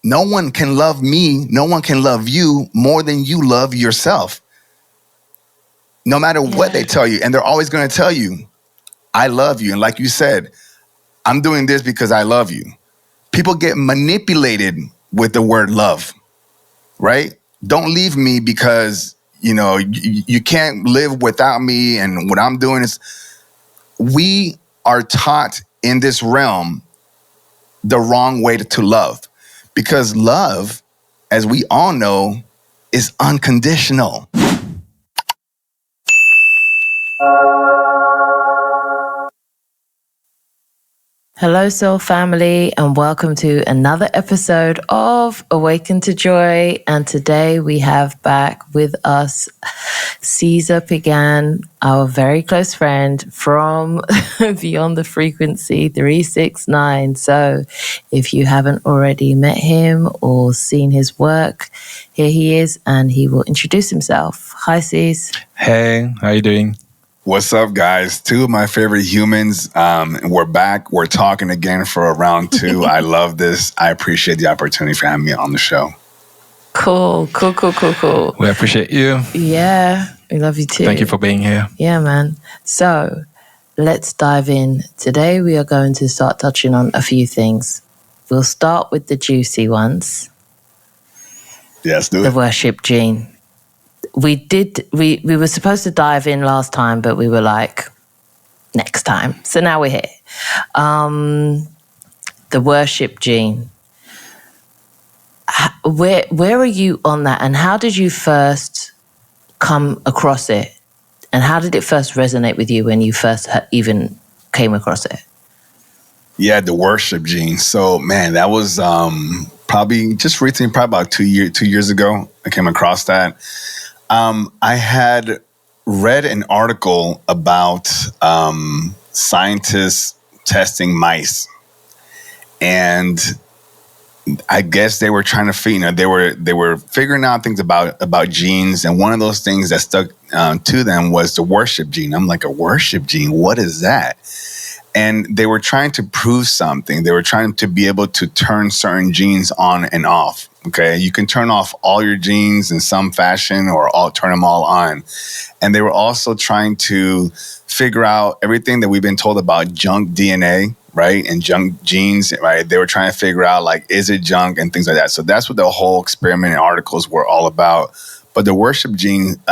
no one can love me, no one can love you more than you love yourself. No matter what they tell you. And they're always going to tell you, I love you. And like you said, I'm doing this because I love you. People get manipulated with the word love, right? Don't leave me because, you can't live without me. And what I'm doing is, we are taught in this realm the wrong way to love. Because love, as we all know, is unconditional. Hello, Soul Family, and welcome to another episode of Awaken to Joy. And today we have back with us Cesar Pagan, our very close friend from Beyond the Frequency 369. So if you haven't already met him or seen his work, here he is, and he will introduce himself. Hi, Cesar. Hey, how you doing? What's up, guys? Two of my favorite humans. We're back. We're talking again for a round two. I love this. I appreciate the opportunity for having me on the show. Cool. We appreciate you. Yeah, we love you too. Thank you for being here. Yeah, man. So let's dive in. Today we are going to start touching on a few things. We'll start with the juicy ones. Yes, do it. The worship gene. We were supposed to dive in last time, but we were like, next time. So now we're here. The worship gene. Where are you on that? And how did you first come across it? And how did it first resonate with you when you first even came across it? Yeah, the worship gene. So, man, that was probably just recently, probably about 2 years ago, I came across that. I had read an article about scientists testing mice, and I guess they were trying to, they were figuring out things about genes, and one of those things that stuck to them was the worship gene. I'm like, a worship gene? What is that? And they were trying to prove something. They were trying to be able to turn certain genes on and off. Okay, you can turn off all your genes in some fashion or turn them all on. And they were also trying to figure out everything that we've been told about junk DNA, right? And junk genes, right? They were trying to figure out, like, is it junk and things like that. So that's what the whole experiment and articles were all about. But the worship gene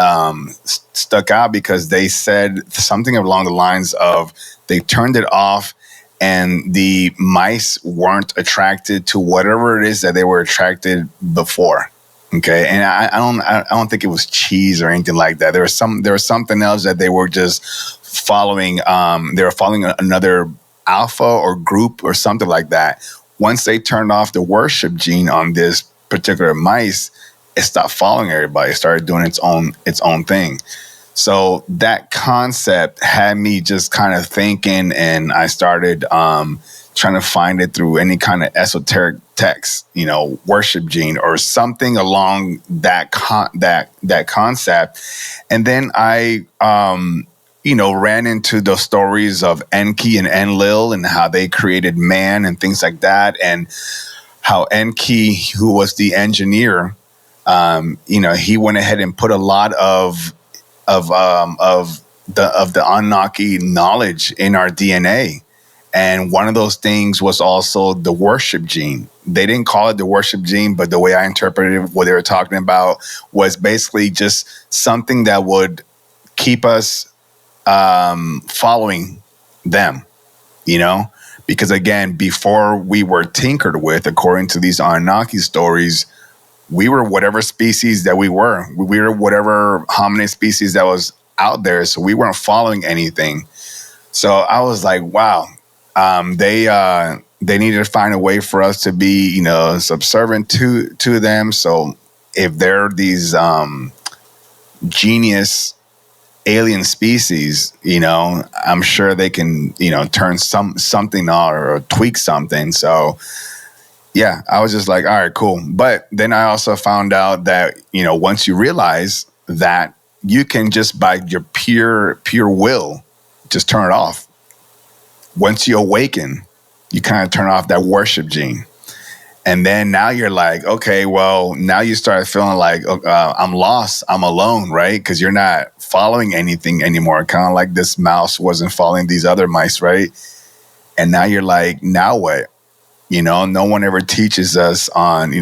stuck out because they said something along the lines of they turned it off and the mice weren't attracted to whatever it is that they were attracted before. Okay. And I don't think it was cheese or anything like that. There was something else that they were just following. They were following another alpha or group or something like that. Once they turned off the worship gene on this particular mice, it stopped following everybody. It started doing its own thing. So that concept had me just kind of thinking, and I started trying to find it through any kind of esoteric text, worship gene or something along that concept. And then I, ran into the stories of Enki and Enlil and how they created man and things like that, and how Enki, who was the engineer, he went ahead and put a lot of the Anunnaki knowledge in our DNA. And one of those things was also the worship gene. They didn't call it the worship gene, but the way I interpreted what they were talking about was basically just something that would keep us following them, because again, before we were tinkered with, according to these Anunnaki stories, we were whatever species that we were. We were whatever hominid species that was out there. So we weren't following anything. So I was like, wow, they needed to find a way for us to be, subservient to them. So if they're these genius alien species, I'm sure they can, turn something on or tweak something. So yeah, I was just like, all right, cool. But then I also found out that, once you realize that you can just by your pure will, just turn it off. Once you awaken, you kind of turn off that worship gene. And then now you're like, okay, well, now you start feeling like I'm lost, I'm alone, right? Because you're not following anything anymore. Kind of like this mouse wasn't following these other mice, right? And now you're like, now what? No one ever teaches us on,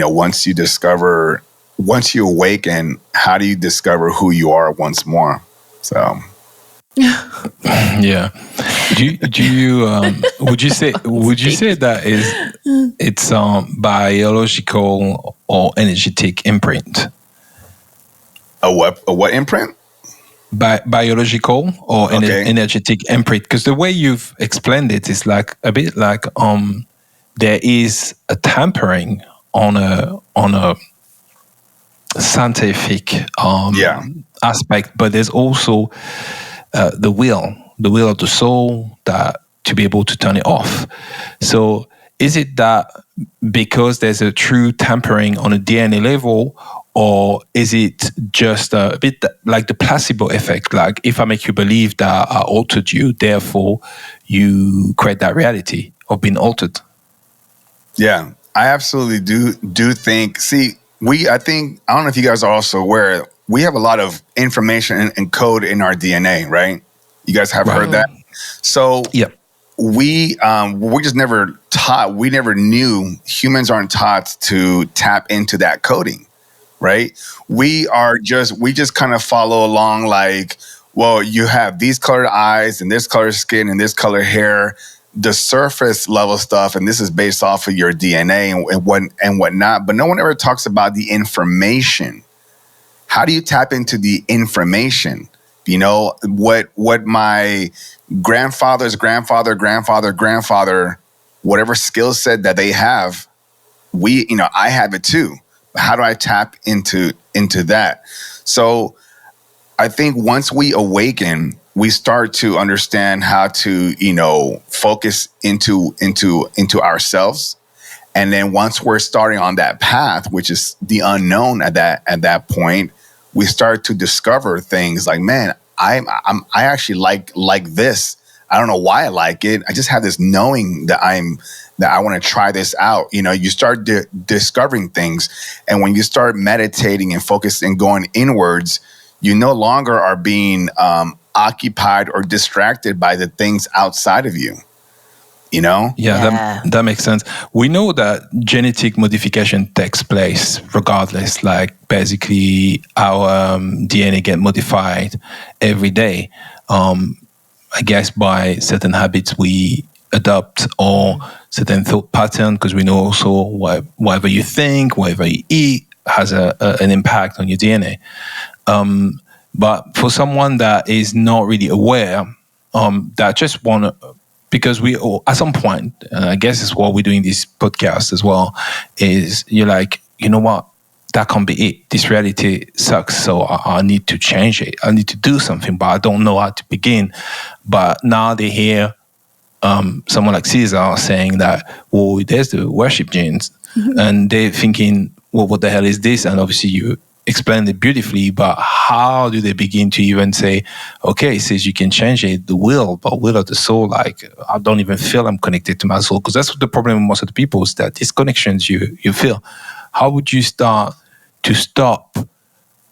once you awaken, how do you discover who you are once more? So. Yeah. Do you would you say that it's biological or energetic imprint? A what imprint? Biological or energetic imprint? Because the way you've explained it is like a bit like there is a tampering on a scientific aspect, but there's also the will of the soul that to be able to turn it off. So is it that because there's a true tampering on a DNA level, or is it just a bit like the placebo effect? Like if I make you believe that I altered you, therefore you create that reality of being altered? Yeah, I absolutely do think. See, I don't know if you guys are also aware, we have a lot of information and code in our DNA, right? You guys have heard that? So we just never taught, we never knew, humans aren't taught to tap into that coding, right? We just kind of follow along like, well, you have these colored eyes and this color skin and this color hair, the surface level stuff, and this is based off of your DNA and whatnot. But no one ever talks about the information. How do you tap into the information? What my grandfather's grandfather, whatever skill set that they have, I have it too. But how do I tap into that? So I think once we awaken, we start to understand how to, focus into ourselves. And then once we're starting on that path, which is the unknown at that point, we start to discover things like, man, I actually like this. I don't know why I like it. I just have this knowing that I want to try this out. You start discovering things. And when you start meditating and focusing and going inwards, you no longer are being occupied or distracted by the things outside of you. That makes sense. We know that genetic modification takes place regardless. Like basically our DNA get modified every day. I guess by certain habits we adopt or certain thought pattern, because we know also whatever you think, whatever you eat has an impact on your DNA. But for someone that is not really aware, that just want to, because we all, at some point, I guess it's what we're doing this podcast as well, is you're like, you know what, that can't be it. This reality sucks, so I need to change it. I need to do something, but I don't know how to begin. But now they hear someone like Cesar saying that, well, there's the worship genes, and they're thinking, well, what the hell is this? And obviously you explained it beautifully, but how do they begin to even say, okay, it says you can change it, the will of the soul, like I don't even feel I'm connected to my soul? Because that's the problem with most of the people, is that disconnections you feel. How would you start to stop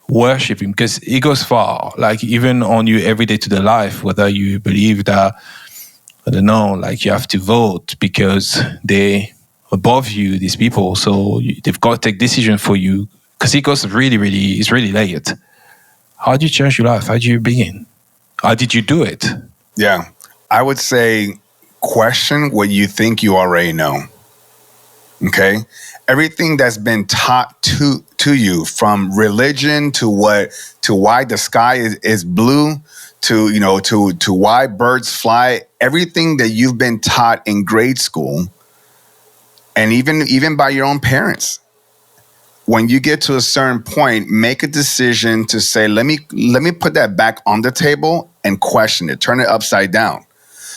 worshiping? Because it goes far, like even on your everyday to the life, whether you believe that, I don't know, like you have to vote because they above you, these people, so they've got to take decision for you. Because it goes it's really late. How do you change your life? How do you begin? How did you do it? Yeah, I would say question what you think you already know. Okay, everything that's been taught to you, from religion to why the sky is blue, to why birds fly. Everything that you've been taught in grade school, and even by your own parents. When you get to a certain point, make a decision to say, let me put that back on the table and question it, turn it upside down.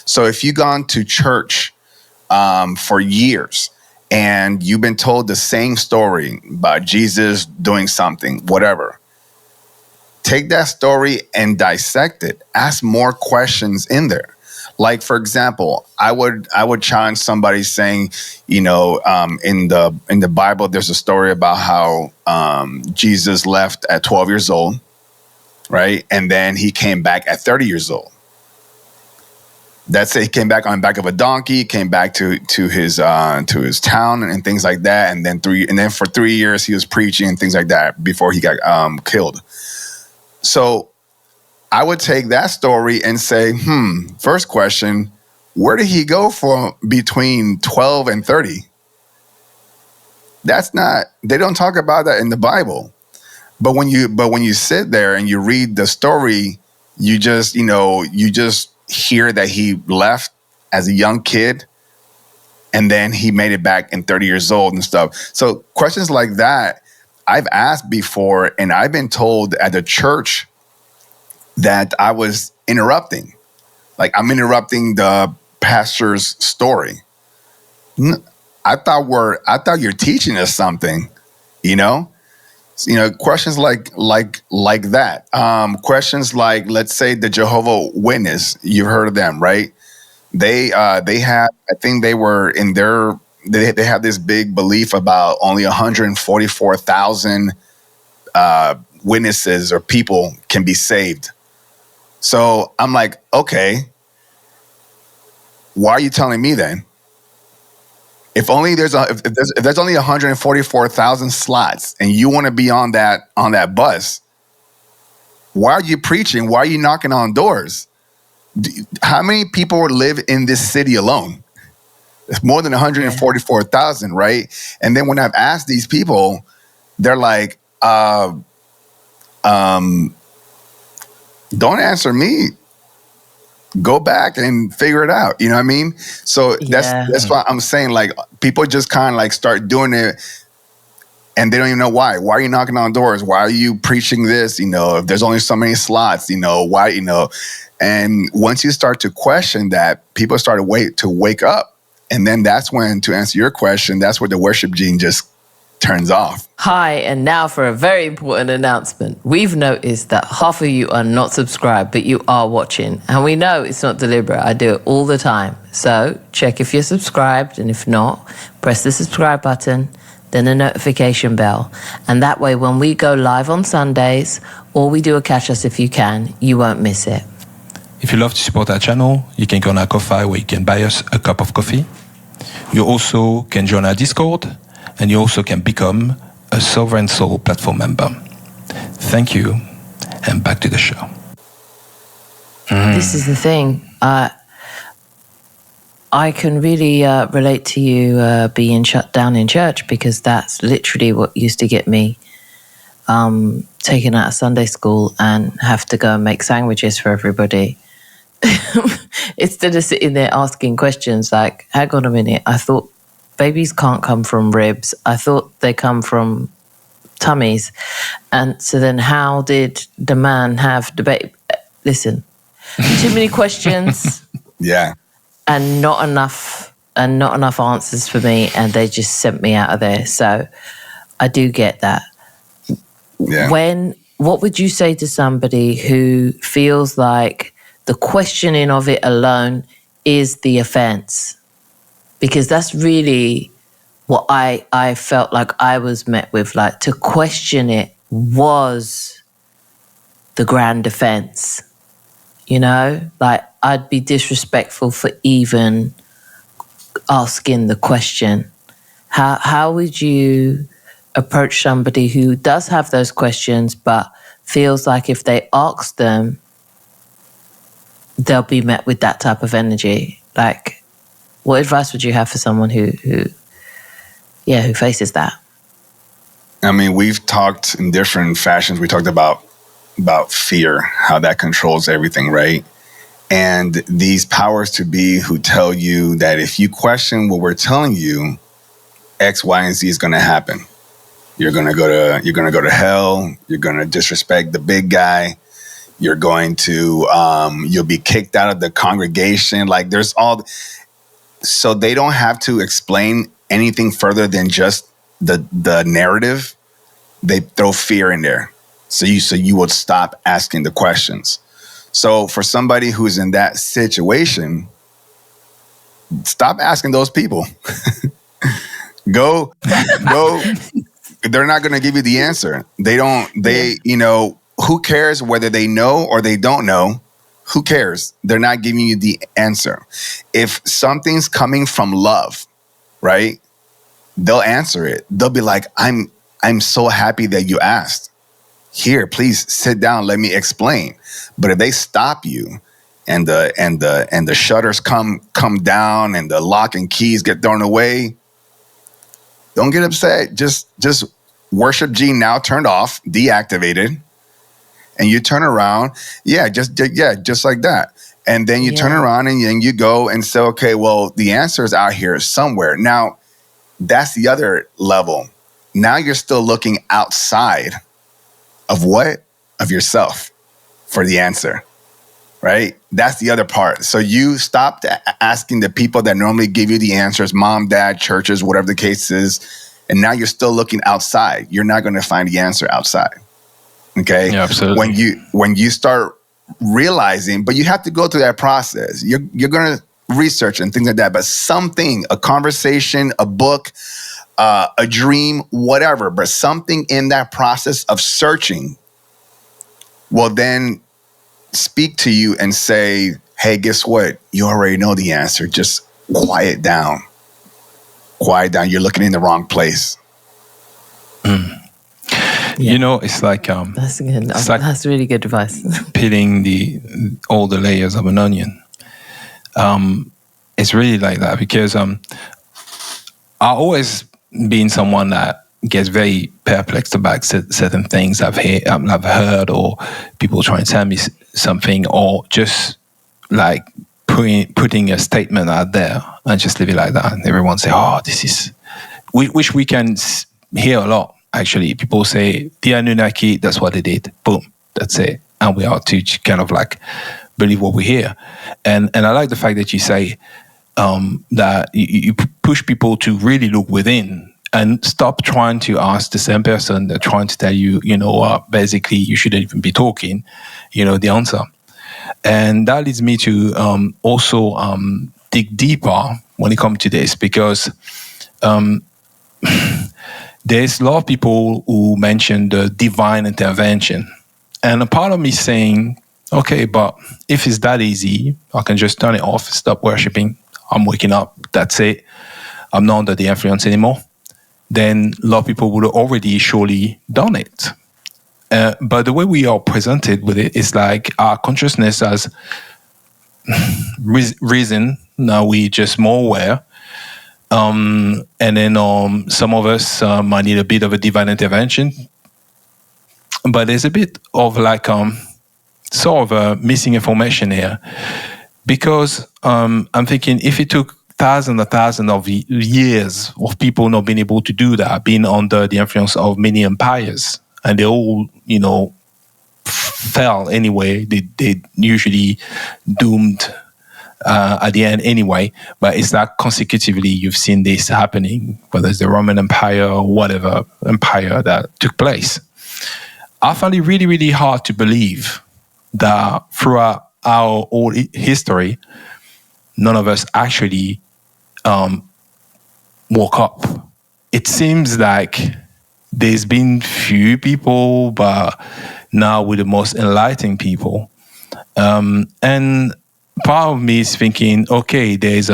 So if you've gone to church for years and you've been told the same story about Jesus doing something, whatever, take that story and dissect it. Ask more questions in there. Like, for example, I would challenge somebody saying, in the Bible, there's a story about how Jesus left at 12 years old, right? And then he came back at 30 years old. That's it. He came back on the back of a donkey, came back to his town and things like that. And then for 3 years he was preaching and things like that before he got killed. So I would take that story and say, first question, where did he go from between 12 and 30? They don't talk about that in the Bible. But when you sit there and you read the story, you just hear that he left as a young kid and then he made it back in 30 years old and stuff. So questions like that I've asked before, and I've been told at the church that I was interrupting. Like, I'm interrupting the pastor's story. I thought you're teaching us something, questions like that. Questions like, let's say the Jehovah's Witness, you've heard of them, right? They have, I think they were in they have this big belief about only 144,000 witnesses or people can be saved. So I'm like, okay, why are you telling me then? If there's only 144,000 slots and you want to be on that bus, why are you preaching? Why are you knocking on doors? How many people live in this city alone? It's more than 144,000, right? And then when I've asked these people, they're like, don't answer me. Go back and figure it out. You know what I mean? So that's why I'm saying, like, people just kind of like start doing it and they don't even know why. Why are you knocking on doors? Why are you preaching this? If there's only so many slots, why, and once you start to question that, people start to wake up. And then that's when, to answer your question, that's where the worship gene just turns off. Hi, and now for a very important announcement. We've noticed that half of you are not subscribed, but you are watching. And we know it's not deliberate. I do it all the time. So check if you're subscribed, and if not, press the subscribe button, then the notification bell. And that way, when we go live on Sundays, or we do a Catch Us If You Can, you won't miss it. If you love to support our channel, you can go on our Ko-Fi where you can buy us a cup of coffee. You also can join our Discord, and you also can become a Sovereign Soul platform member. Thank you, and back to the show. This is the thing. I can really relate to you being shut down in church, because that's literally what used to get me taken out of Sunday school and have to go and make sandwiches for everybody. Instead of sitting there asking questions like, hang on a minute, I thought babies can't come from ribs. I thought they come from tummies. And so then how did the man have the baby? Listen, too many questions. Yeah. And not enough answers for me. And they just sent me out of there. So I do get that. Yeah. What would you say to somebody who feels like the questioning of it alone is the offense? Because that's really what I felt like I was met with. Like, to question it was the grand offense. Like, I'd be disrespectful for even asking the question. How would you approach somebody who does have those questions but feels like if they ask them, they'll be met with that type of energy? Like, what advice would you have for someone who faces that? I mean, we've talked in different fashions. We talked about fear, how that controls everything, right? And these powers to be who tell you that if you question what we're telling you, X, Y, and Z is going to happen. You're going to go to hell. You're going to disrespect the big guy. You're going to you'll be kicked out of the congregation. Like, there's all. So they don't have to explain anything further than just the narrative. They throw fear in there, so you would stop asking the questions. So for somebody who's in that situation, stop asking those people. go. They're not going to give you the answer. Who cares whether they know or they don't know? Who cares? They're not giving you the answer. If something's coming from love, right? They'll answer it. They'll be like, I'm so happy that you asked. Here, please sit down. Let me explain. But if they stop you and the shutters come down and the lock and keys get thrown away, don't get upset. Just worship gene now turned off, deactivated, and you turn around. Just like that. And then you turn around and then you go and say, okay, well, the answer is out here somewhere. Now, that's the other level. Now you're still looking outside of what? Of yourself for the answer, right? That's the other part. So you stopped asking the people that normally give you the answers, mom, dad, churches, whatever the case is, and now you're still looking outside. You're not going to find the answer outside, okay? Yeah, absolutely. When you start realizing, but you have to go through that process. You're going to research and things like that, but something, a conversation, a book, a dream, whatever, but something in that process of searching will then speak to you and say, hey, guess what? You already know the answer. Just quiet down. Quiet down. You're looking in the wrong place. It's like that's good. That's really good advice. peeling all the layers of an onion. It's really like that because I always been someone that gets very perplexed about certain things I've heard, or people trying to tell me something, or just like putting a statement out there and just leave it like that. And everyone say, "Oh, this is," which we can hear a lot. Actually, people say the Anunnaki, that's what they did. Boom, that's it, and we are to kind of like believe what we hear. And I like the fact that you say that you push people to really look within and stop trying to ask the same person that trying to tell you, basically you shouldn't even be talking, the answer. And that leads me to also dig deeper when it comes to this, because there's a lot of people who mention the divine intervention. And a part of me saying, okay, but if it's that easy, I can just turn it off, stop worshiping. I'm waking up, that's it. I'm not under the influence anymore. Then a lot of people would have already surely done it. But the way we are presented with it is like our consciousness has risen. Now we just more aware. And then some of us might need a bit of a divine intervention. But there's a bit of like sort of a missing information here. Because I'm thinking if it took thousands of years of people not being able to do that, being under the influence of many empires, and they all, fell anyway, they usually doomed at the end anyway. But it's like consecutively you've seen this happening, whether it's the Roman Empire or whatever empire that took place. I find it really, really hard to believe that throughout our old history, none of us actually woke up. It seems like there's been few people, but now we're the most enlightened people. And part of me is thinking, okay, there's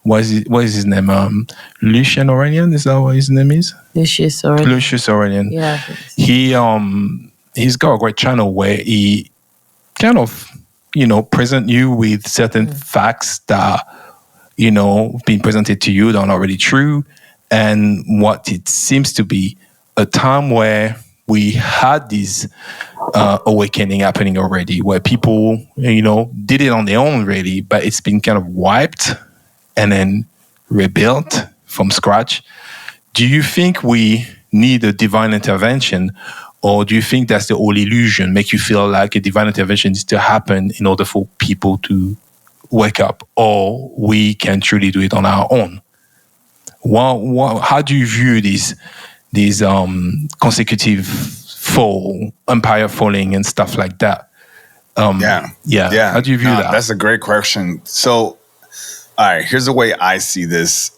what is his name? Lucian Aurelian, is that what his name is? Lucius Aurelian. Yeah. He's got a great channel where he kind of, present you with certain facts that, being presented to you that are not really true. And what it seems to be a time where we had this awakening happening already, where people, did it on their own really, but it's been kind of wiped and then rebuilt from scratch. Do you think we need a divine intervention, or do you think that's the whole illusion, make you feel like a divine intervention needs to happen in order for people to wake up, or we can truly do it on our own? How do you view these consecutive fall, empire falling and stuff like that? Yeah. How do you view that? That's a great question. So, all right, here's the way I see this.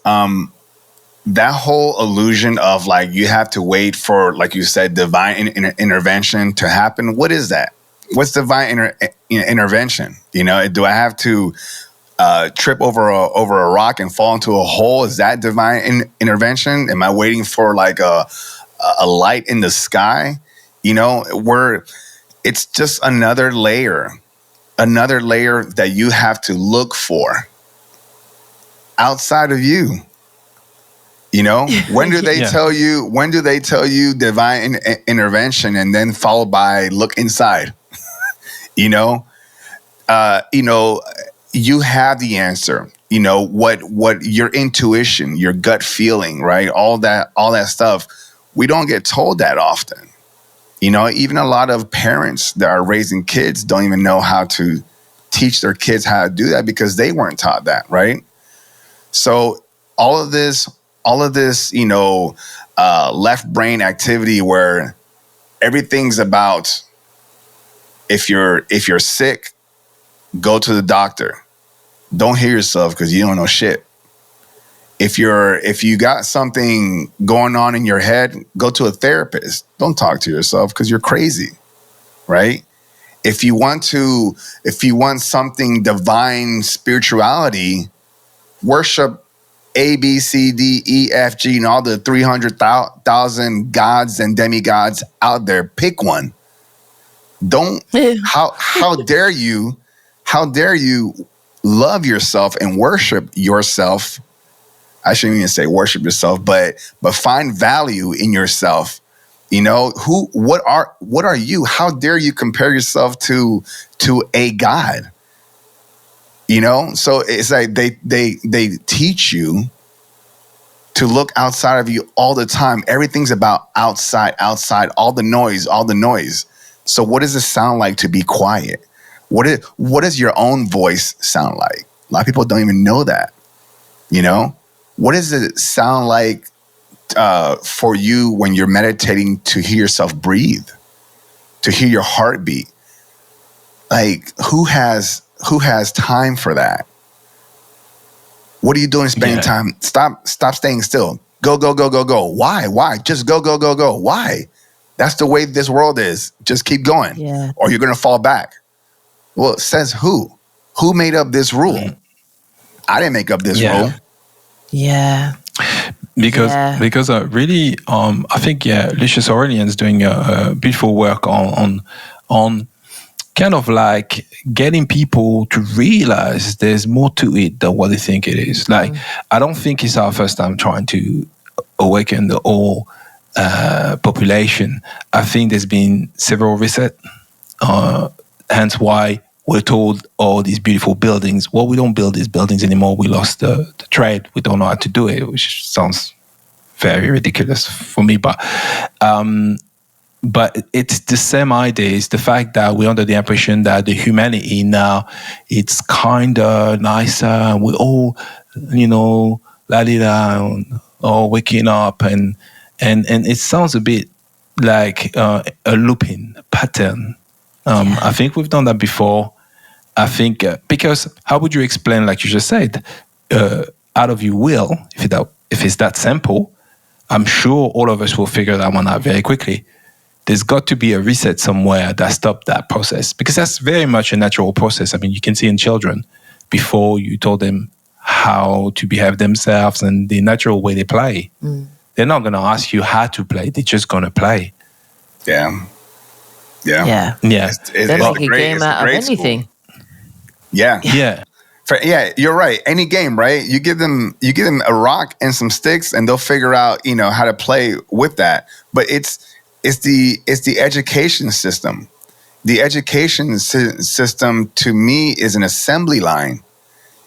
That whole illusion of like you have to wait for, like you said, divine intervention to happen. What is that? What's divine intervention? You know, do I have to trip over a rock and fall into a hole? Is that divine intervention? Am I waiting for like a light in the sky? You know, it's just another layer that you have to look for outside of you. You know, when do they tell you? When do they tell you divine intervention, and then followed by look inside? You know, you have the answer. You know what your intuition, your gut feeling, right? All that stuff. We don't get told that often. You know, even a lot of parents that are raising kids don't even know how to teach their kids how to do that because they weren't taught that, right? So all of this, left brain activity where everything's about if you're sick, go to the doctor. Don't hear yourself because you don't know shit. If you got something going on in your head, go to a therapist. Don't talk to yourself because you're crazy, right? If you want something divine spirituality, worship A, B, C, D, E, F, G, and all the 300,000 gods and demigods out there. Pick one. Don't. How dare you? How dare you love yourself and worship yourself? I shouldn't even say worship yourself, but find value in yourself. You know, what are you? How dare you compare yourself to a god? You know, so it's like they teach you to look outside of you all the time. Everything's about outside, all the noise. So what does it sound like to be quiet? What does your own voice sound like? A lot of people don't even know that. You know, what does it sound like for you when you're meditating to hear yourself breathe, to hear your heartbeat? Like who has time for that? What are you doing spending time? Stop staying still. Go. Why? Just go. Why? That's the way this world is. Just keep going. Yeah. Or you're going to fall back. Well, it says who? Who made up this rule? I didn't make up this rule. Yeah. Because really, I think, Lucius Aurelian's doing a beautiful work on kind of like getting people to realize there's more to it than what they think it is. Like, I don't think it's our first time trying to awaken the whole population. I think there's been several resets, hence why we're told all these beautiful buildings. Well, we don't build these buildings anymore. We lost the trade. We don't know how to do it, which sounds very ridiculous for me. But it's the same idea. It's the fact that we're under the impression that the humanity now, it's kind of nicer. And we all, la-di-da, all waking up. And it sounds a bit like a looping pattern. I think we've done that before. I think because how would you explain, like you just said, out of your will, if it's that simple, I'm sure all of us will figure that one out very quickly. There's got to be a reset somewhere that stopped that process, because that's very much a natural process. I mean, you can see in children, before you told them how to behave themselves and the natural way they play, they're not going to ask you how to play. They're just going to play. Yeah. They make a game out of anything. School. Yeah. You're right. Any game, right? You give them a rock and some sticks, and they'll figure out, how to play with that. But it's the education system. The education system to me is an assembly line.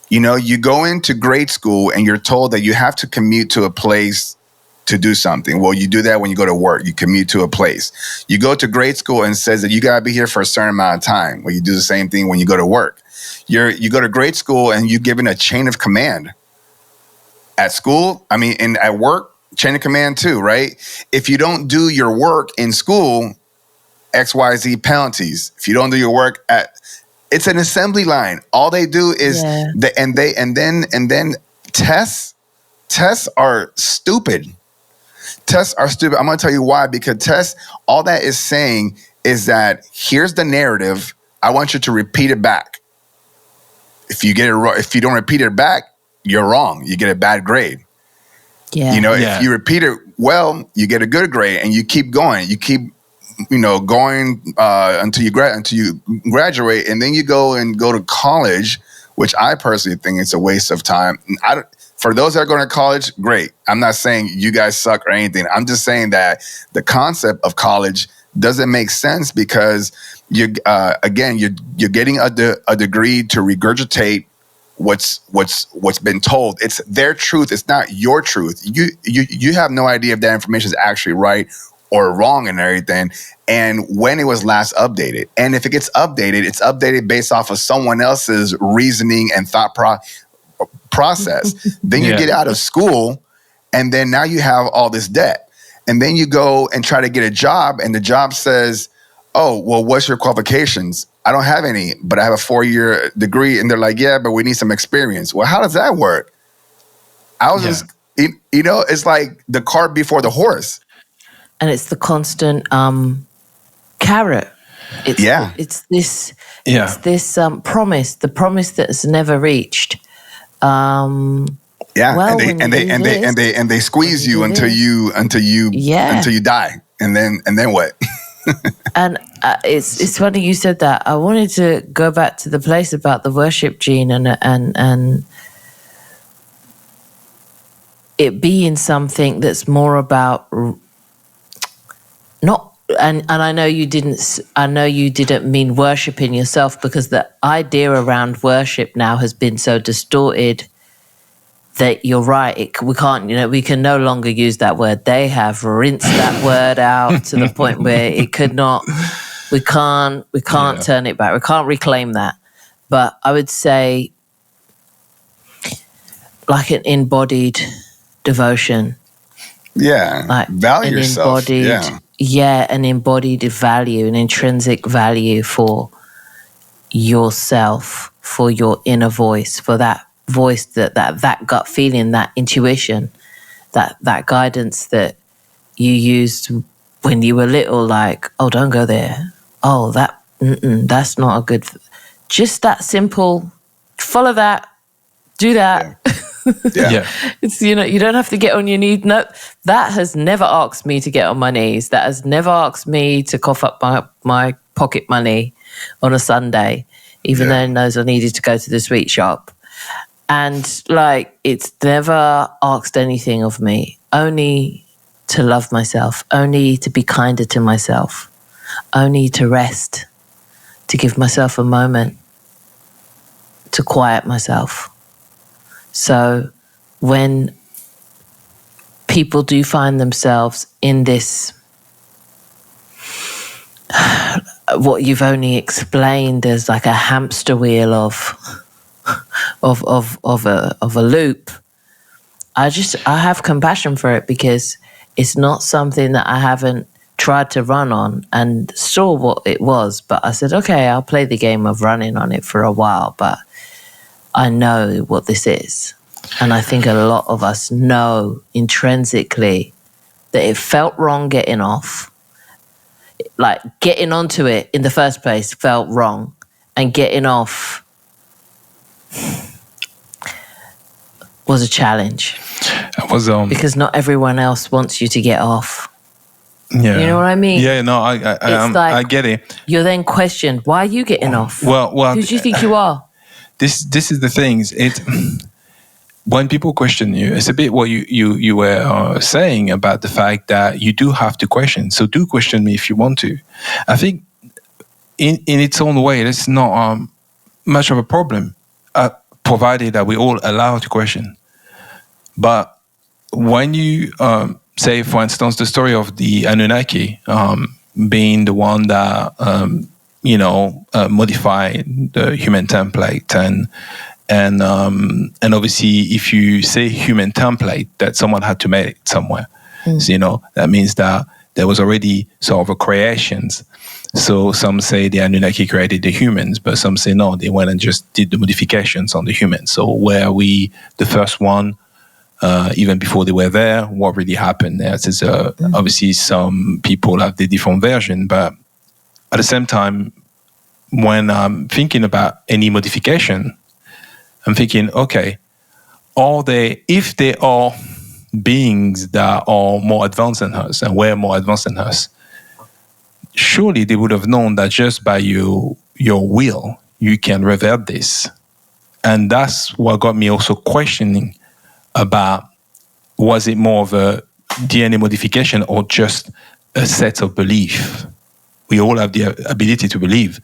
You go into grade school and you're told that you have to commute to a place to do something. Well, you do that when you go to work. You commute to a place. You go to grade school and it says that you got to be here for a certain amount of time. Well, you do the same thing when you go to work. You go to grade school and you're given a chain of command. At school, and at work, chain of command too, right? If you don't do your work in school XYZ penalties. If you don't do your work it's an assembly line. All they do is and then tests are stupid. Tests are stupid. I'm going to tell you why. Because tests, all that is saying is that here's the narrative. I want you to repeat it back. If you get it wrong, if you don't repeat it back, you're wrong. You get a bad grade. Yeah. If you repeat it well, you get a good grade, and you keep going. You keep, going until you graduate, and then you go to college, which I personally think it's a waste of time. For those that are going to college, great. I'm not saying you guys suck or anything. I'm just saying that the concept of college doesn't make sense because you're getting a degree to regurgitate what's been told. It's their truth. It's not your truth. You have no idea if that information is actually right or wrong and everything, and when it was last updated. And if it gets updated, it's updated based off of someone else's reasoning and thought process. Then you get out of school, and then now you have all this debt. And then you go and try to get a job, and the job says, oh, well, what's your qualifications? I don't have any, but I have a 4-year degree. And they're like, yeah, but we need some experience. Well, how does that work? It's like the cart before the horse. And it's the constant carrot. It's this promise, the promise that's never reached. Well, and they squeeze you until you die, and then what? And it's funny you said that. I wanted to go back to the place about the worship gene and it being something that's more about not. And I know you didn't mean worshiping yourself, because the idea around worship now has been so distorted that you're right. We can no longer use that word. They have rinsed that word out to the point where it could not. We can't turn it back. We can't reclaim that. But I would say, like an embodied devotion. Yeah, like value yourself. An embodied value, an intrinsic value for yourself, for your inner voice, for that voice, that gut feeling, that intuition, that guidance that you used when you were little, like, oh, don't go there. Oh, that's not a good. Just that simple. Follow that. Do that. Yeah. It's, you don't have to get on your knees. No, that has never asked me to get on my knees. That has never asked me to cough up my pocket money on a Sunday, even though it knows I needed to go to the sweet shop. And it's never asked anything of me, only to love myself, only to be kinder to myself, only to rest, to give myself a moment, to quiet myself. So when people do find themselves in this, what you've only explained as like a hamster wheel of a loop, I have compassion for it, because it's not something that I haven't tried to run on and saw what it was. But I said, okay, I'll play the game of running on it for a while, but I know what this is. And I think a lot of us know intrinsically that it felt wrong getting off. Like getting onto it in the first place felt wrong, and getting off was a challenge. It was because not everyone else wants you to get off. Yeah, you know what I mean. Yeah, no, I get it. You're then questioned, why are you getting off? Well, who do you think you are? This is the thing. When people question you, it's a bit what you were saying about the fact that you do have to question. So do question me if you want to. I think in its own way, that's not much of a problem, provided that we all allow to question. But when you say, for instance, the story of the Anunnaki being the one that modified the human template, and obviously, if you say human template, that someone had to make it somewhere. So, that means that there was already sort of a creations So some say the Anunnaki created the humans, but some say no, they went and just did the modifications on the humans. So were we the first one, even before they were there? What really happened there? There's obviously some people have the different version, but at the same time, when I'm thinking about any modification, I'm thinking, okay, if they are beings that are more advanced than us and were more advanced than us, surely they would have known that just by your will, you can revert this. And that's what got me also questioning about, was it more of a DNA modification or just a set of belief? We all have the ability to believe,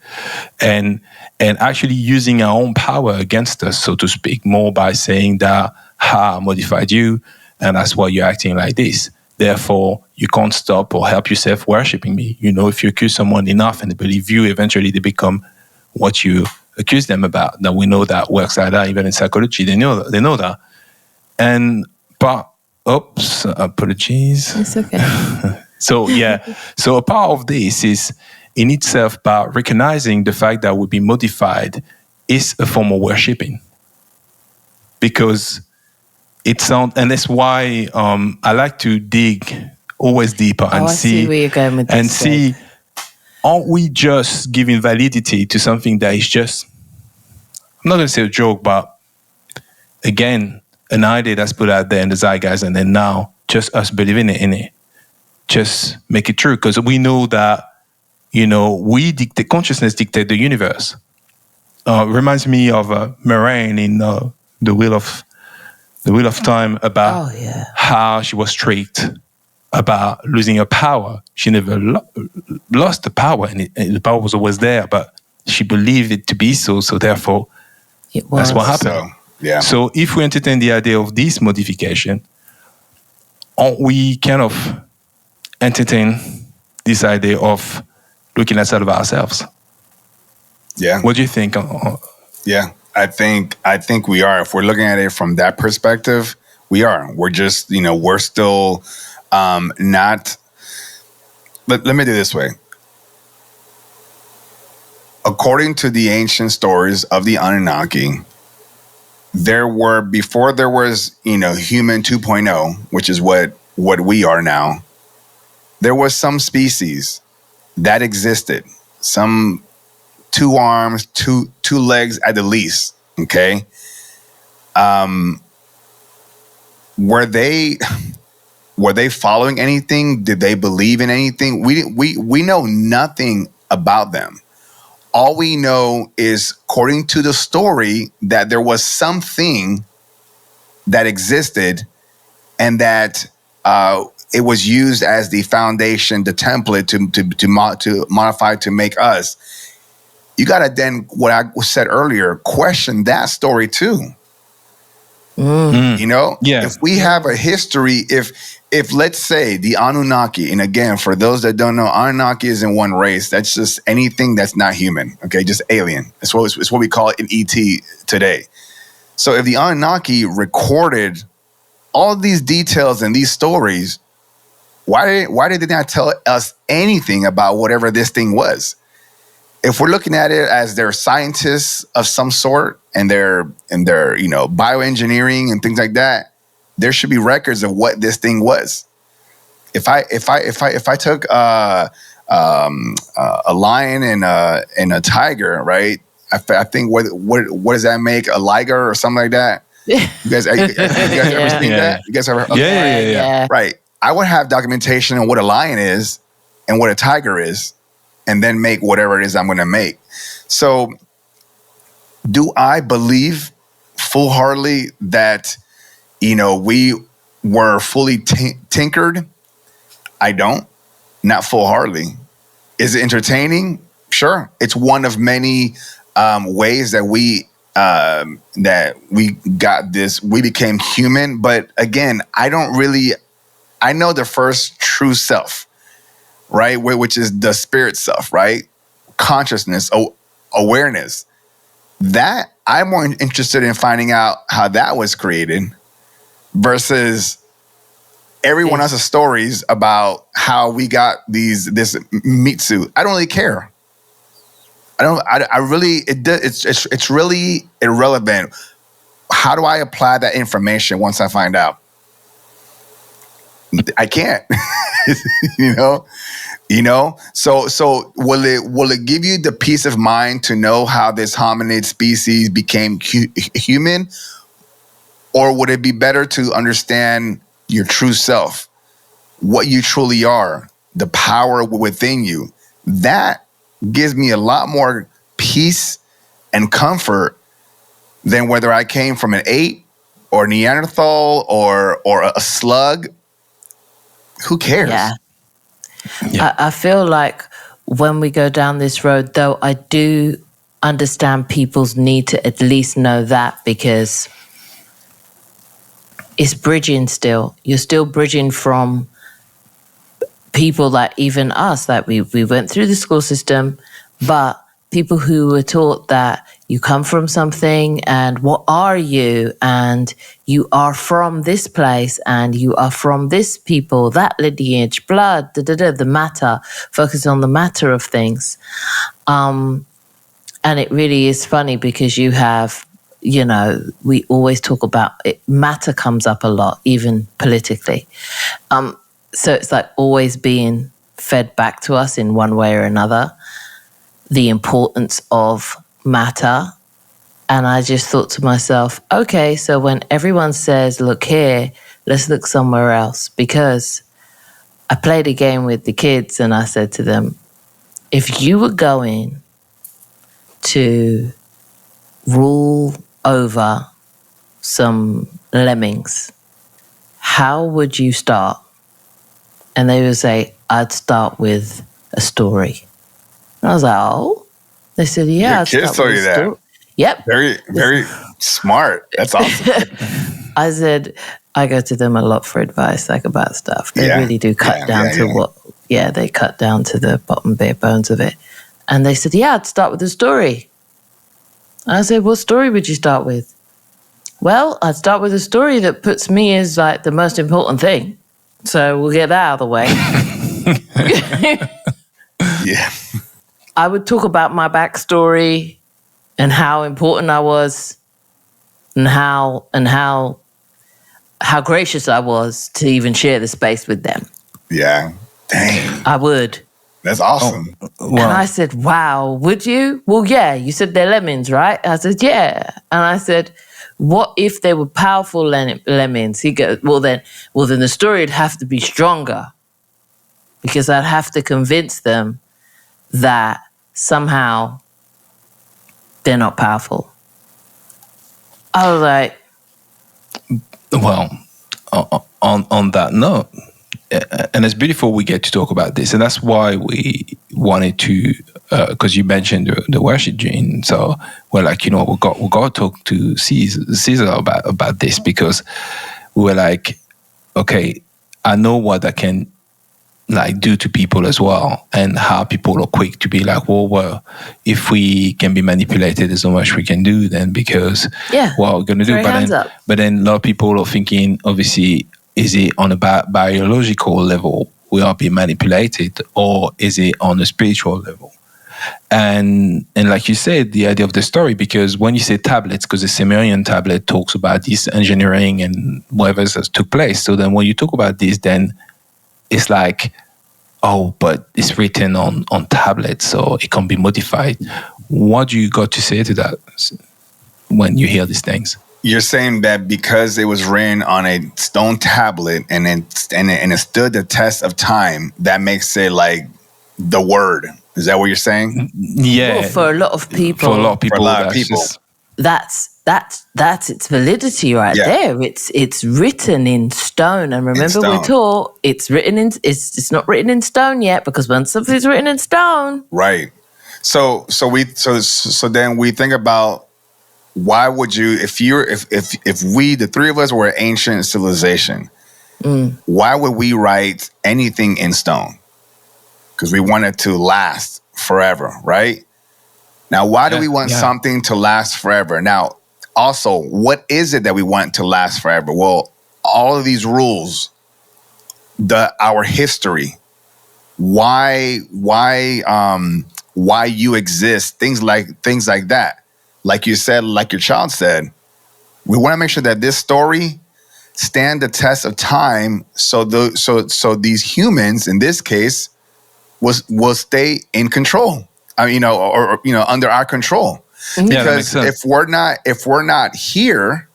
and actually using our own power against us, so to speak, more by saying that, I modified you, and that's why you're acting like this. Therefore, you can't stop or help yourself worshipping me. If you accuse someone enough and they believe you, eventually they become what you accuse them about. Now we know that works like that, even in psychology. They know that. Oops, apologies. It's okay. So a part of this is in itself about recognizing the fact that we've been modified is a form of worshipping, because it sounds, and that's why I like to dig always deeper and see where you're going with this, and see, aren't we just giving validity to something that is just, I'm not going to say a joke, but again, an idea that's put out there in the zeitgeist, and then now just us believing in it. Just make it true, because we know that consciousness dictate the universe. Reminds me of Moraine in the Wheel of Time, about how she was tricked about losing her power. She never lost the power, and the power was always there, but she believed it to be so. So therefore, that's what happened. So if we entertain the idea of this modification, aren't we kind of entertain this idea of looking outside of ourselves? Yeah. What do you think? Yeah, I think we are. If we're looking at it from that perspective, we are. We're just, we're still not. Let me do it this way. According to the ancient stories of the Anunnaki, before there was, human 2.0, which is what we are now, there was some species that existed, some 2 arms, two legs at the least. Okay. Were they following anything? Did they believe in anything? We know nothing about them. All we know is, according to the story, that there was something that existed, and that it was used as the foundation, the template to modify, to make us. You got to then, what I said earlier, question that story too. If we have a history, if let's say the Anunnaki, and again, for those that don't know, Anunnaki isn't one race. That's just anything that's not human. Okay, just alien. It's what we call it in ET today. So if the Anunnaki recorded all these details and these stories, why did they not tell us anything about whatever this thing was? If we're looking at it as they're scientists of some sort, and they're bioengineering and things like that, there should be records of what this thing was. If I took a lion and a tiger, right? I think what does that make, a liger or something like that? You guys ever seen that? You guys ever? Okay. Yeah. Right. I would have documentation on what a lion is and what a tiger is, and then make whatever it is I'm going to make. So, do I believe full-heartedly that, we were fully tinkered? I don't. Not full-heartedly. Is it entertaining? Sure. It's one of many ways that we got this. We became human. But again, I know the first true self, right? Which is the spirit self, right? Consciousness, awareness. That I'm more interested in finding out how that was created versus everyone else's stories about how we got this meat suit. I don't really care. I really, it's really irrelevant. How do I apply that information once I find out? I can't. you know. So will it give you the peace of mind to know how this hominid species became human, or would it be better to understand your true self, what you truly are, the power within you? That gives me a lot more peace and comfort than whether I came from an ape or Neanderthal or a slug. Who cares? Yeah. I feel like when we go down this road, though, I do understand people's need to at least know that, because it's bridging still. You're still bridging from people that even us, that we went through the school system, but people who were taught that you come from something and what are you, and you are from this place and you are from this people, that lineage, blood, the matter, focus on the matter of things. And it really is funny because you have, we always talk about it, matter comes up a lot, even politically. So it's like always being fed back to us in one way or another, the importance of matter. And I just thought to myself, okay, so when everyone says, look here, let's look somewhere else. Because I played a game with the kids and I said to them, if you were going to rule over some lemmings, how would you start? And they would say, I'd start with a story. And I was like, oh. They said, yeah. Your kids told you that. Yep. Very, very smart. That's awesome. I said, I go to them a lot for advice, like about stuff. They really do cut down to they cut down to the bottom bare bones of it. And they said, yeah, I'd start with a story. I said, what story would you start with? Well, I'd start with a story that puts me as like the most important thing. So we'll get that out of the way. Yeah. I would talk about my backstory and how important I was and how gracious I was to even share the space with them. Yeah. Dang. I would. That's awesome. And I said, wow, would you? Well, yeah, you said they're lemons, right? I said, yeah. And I said, what if they were powerful lemons? He goes, well then the story would have to be stronger, because I'd have to convince them that somehow they're not powerful. I was like, well, on that note, and it's beautiful we get to talk about this, and that's why we wanted to, because you mentioned the worship gene. So we're like, we got to talk to Cesar about this, because we were like, okay, I know what that can like do to people as well, and how people are quick to be like, well, if we can be manipulated, there's not much we can do then, because what we're going to do. But then a lot of people are thinking, obviously, is it on a biological level we are being manipulated, or is it on a spiritual level? And like you said, the idea of the story, because when you say tablets, because the Sumerian tablet talks about this engineering and whatever has took place. So then when you talk about this, then it's like, oh, but it's written on tablets, so it can be modified. What do you got to say to that when you hear these things? You're saying that because it was written on a stone tablet and it stood the test of time, that makes it like the word. Is that what you're saying? Yeah. Well, for a lot of people, that's its validity right there. It's written in stone, and remember we're taught it's written in. It's not written in stone yet, because once something's written in stone, right? So then we think about, why would you, if we, the three of us, were an ancient civilization, why would we write anything in stone? Because we want it to last forever, right? Now, why do we want something to last forever? Now, also, what is it that we want to last forever? Well, all of these rules our history, why you exist, things like that. Like you said, like your child said, we want to make sure that this story stand the test of time. So these humans, in this case, will stay in control. I mean, or under our control. Yeah, Because that makes sense. if we're not here,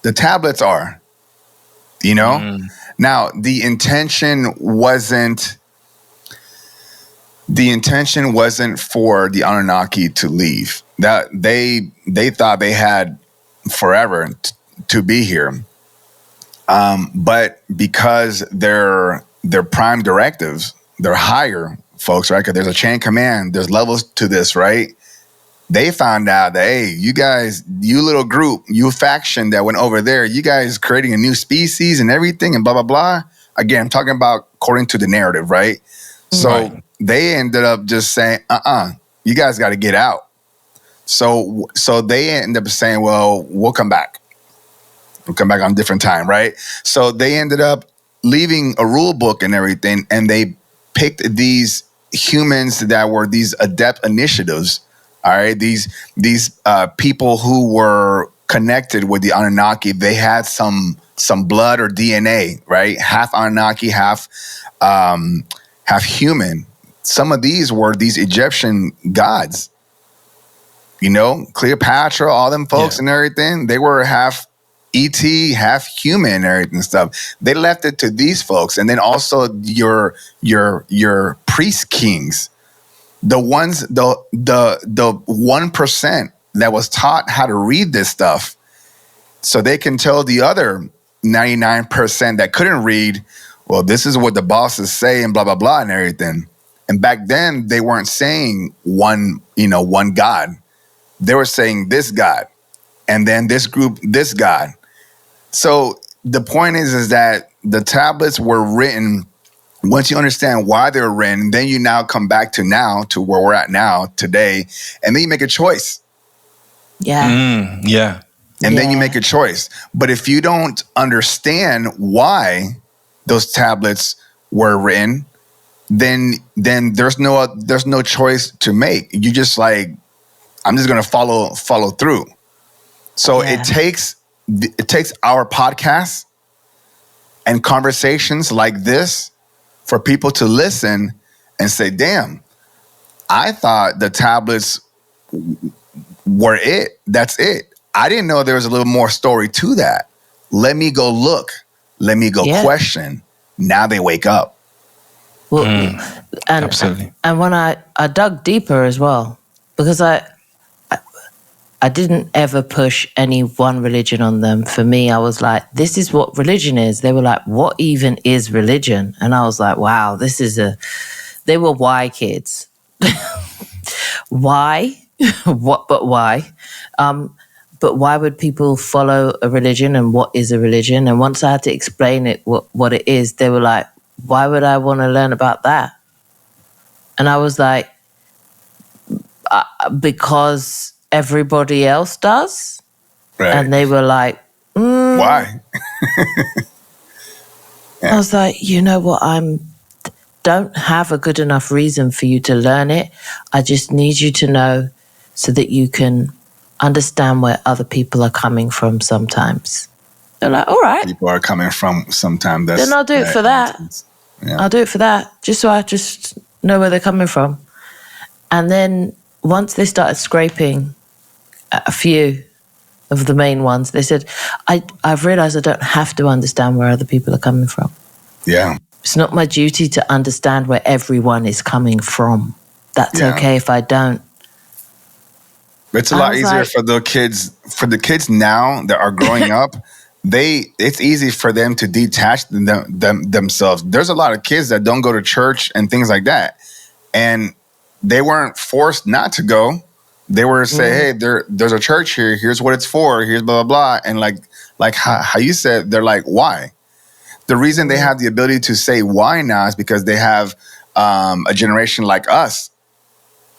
the tablets are. Now the intention wasn't for the Anunnaki to leave. That they thought they had forever to be here. But because they're prime directives, they're higher folks, right? Because there's a chain of command, there's levels to this, right? They found out that, hey, you guys, you little group, you faction that went over there, you guys creating a new species and everything and blah, blah, blah. Again, I'm talking about according to the narrative, right? So Right. they ended up just saying, you guys got to get out. So they ended up saying, well, we'll come back. We'll come back on a different time, right? So they ended up leaving a rule book and everything, and they picked these humans that were these adept initiatives. All right, these people who were connected with the Anunnaki. They had some blood or DNA, right? Half Anunnaki, half human. Some of these were these Egyptian gods. Cleopatra, all them folks and everything. They were half ET, half human and everything stuff. They left it to these folks, and then also your priest kings. The ones, the 1% that was taught how to read this stuff, so they can tell the other 99% that couldn't read, well, this is what the bosses say and blah blah blah and everything. And back then they weren't saying one God. They were saying this God, and then this group, this God. So the point is that the tablets were written. Once you understand why they're written, then you now come back to where we're at now, today, and then you make a choice. Yeah. Yeah. And then you make a choice. But if you don't understand why those tablets were written, then there's no choice to make. You just like, I'm just gonna follow through. So it takes our podcasts and conversations like this for people to listen and say, damn, I thought the tablets were it. That's it. I didn't know there was a little more story to that. Let me go look. Let me go question. Now they wake up. Well, and absolutely. And when I dug deeper as well, because I didn't ever push any one religion on them. For me, I was like, this is what religion is. They were like, what even is religion? And I was like, wow, they were why kids. Why? What, but why? But why would people follow a religion, and what is a religion? And once I had to explain it, what it is, they were like, why would I want to learn about that? And I was like, because everybody else does. Right. And they were like, why? I was like, you know what, don't have a good enough reason for you to learn it. I just need you to know so that you can understand where other people are coming from sometimes. They're like, all right. People are coming from sometimes. Then I'll do it for that. Yeah. I'll do it for that, just so I just know where they're coming from. And then once they started scraping a few of the main ones, they said, I've realized I don't have to understand where other people are coming from. Yeah. It's not my duty to understand where everyone is coming from. That's okay if I don't. It's a lot easier for the kids now that are growing up. It's easy for them to detach themselves. There's a lot of kids that don't go to church and things like that. And they weren't forced not to go. They were say, hey, there's a church here. Here's what it's for. Here's blah, blah, blah. And like how you said, they're like, why? The reason they have the ability to say why now is because they have a generation like us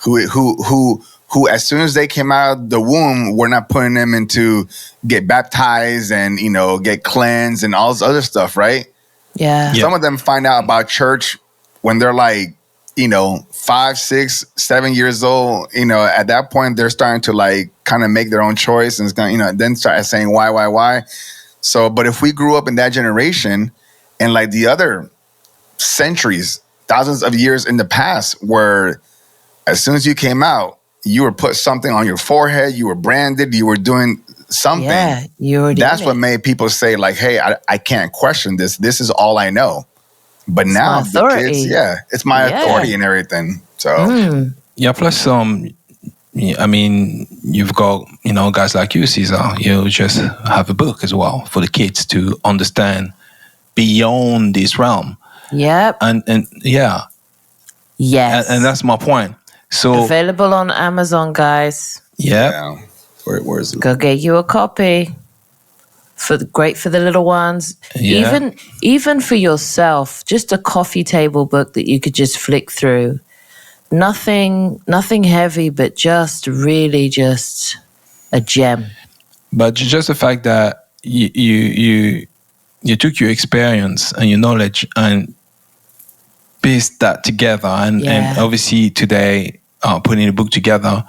who as soon as they came out of the womb, we're not putting them into get baptized and, get cleansed and all this other stuff, right? Yeah. Some of them find out about church when they're like, 5, 6, 7 years old. At that point, they're starting to like kind of make their own choice, and it's gonna, then start saying why. So, but if we grew up in that generation, and like the other centuries, thousands of years in the past, where as soon as you came out, you were put something on your forehead, you were branded, you were doing something. Yeah, you were. That's what made people say like, "Hey, I can't question this. This is all I know." But now the kids, it's my authority and everything. So plus I mean, you've got guys like you, Cesar. You just have a book as well for the kids to understand beyond this realm. Yep. And yes, and that's my point. So available on Amazon, guys. Yeah. Where is it? Go get you a copy. Great for the little ones. Yeah. Even for yourself, just a coffee table book that you could just flick through. Nothing heavy, but just really just a gem. But just the fact that you took your experience and your knowledge and pieced that together, and obviously today putting a book together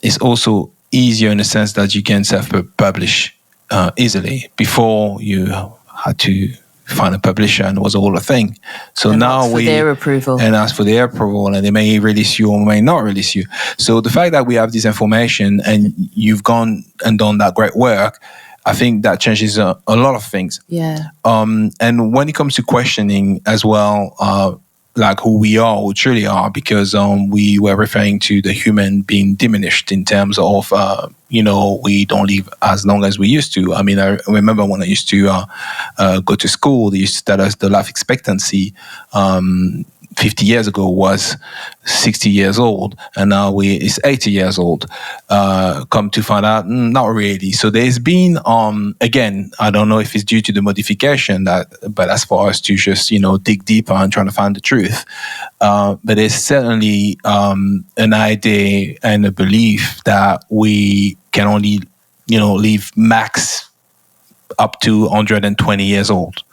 is also easier in the sense that you can self-publish easily. Before you had to find a publisher, and it was all a thing. So and now their approval, and ask for their approval, and they may release you or may not release you. So the fact that we have this information and you've gone and done that great work, I think that changes a lot of things. Yeah. And when it comes to questioning as well, like who we are, who truly are, because we were referring to the human being diminished in terms of, we don't live as long as we used to. I mean, I remember when I used to go to school, they used to tell us the life expectancy 50 years ago was 60 years old, and now it's 80 years old. Come to find out, not really. So there's been, again, I don't know if it's due to the modification, but as for us to just, dig deeper and trying to find the truth. But there's certainly an idea and a belief that we can only, live max up to 120 years old.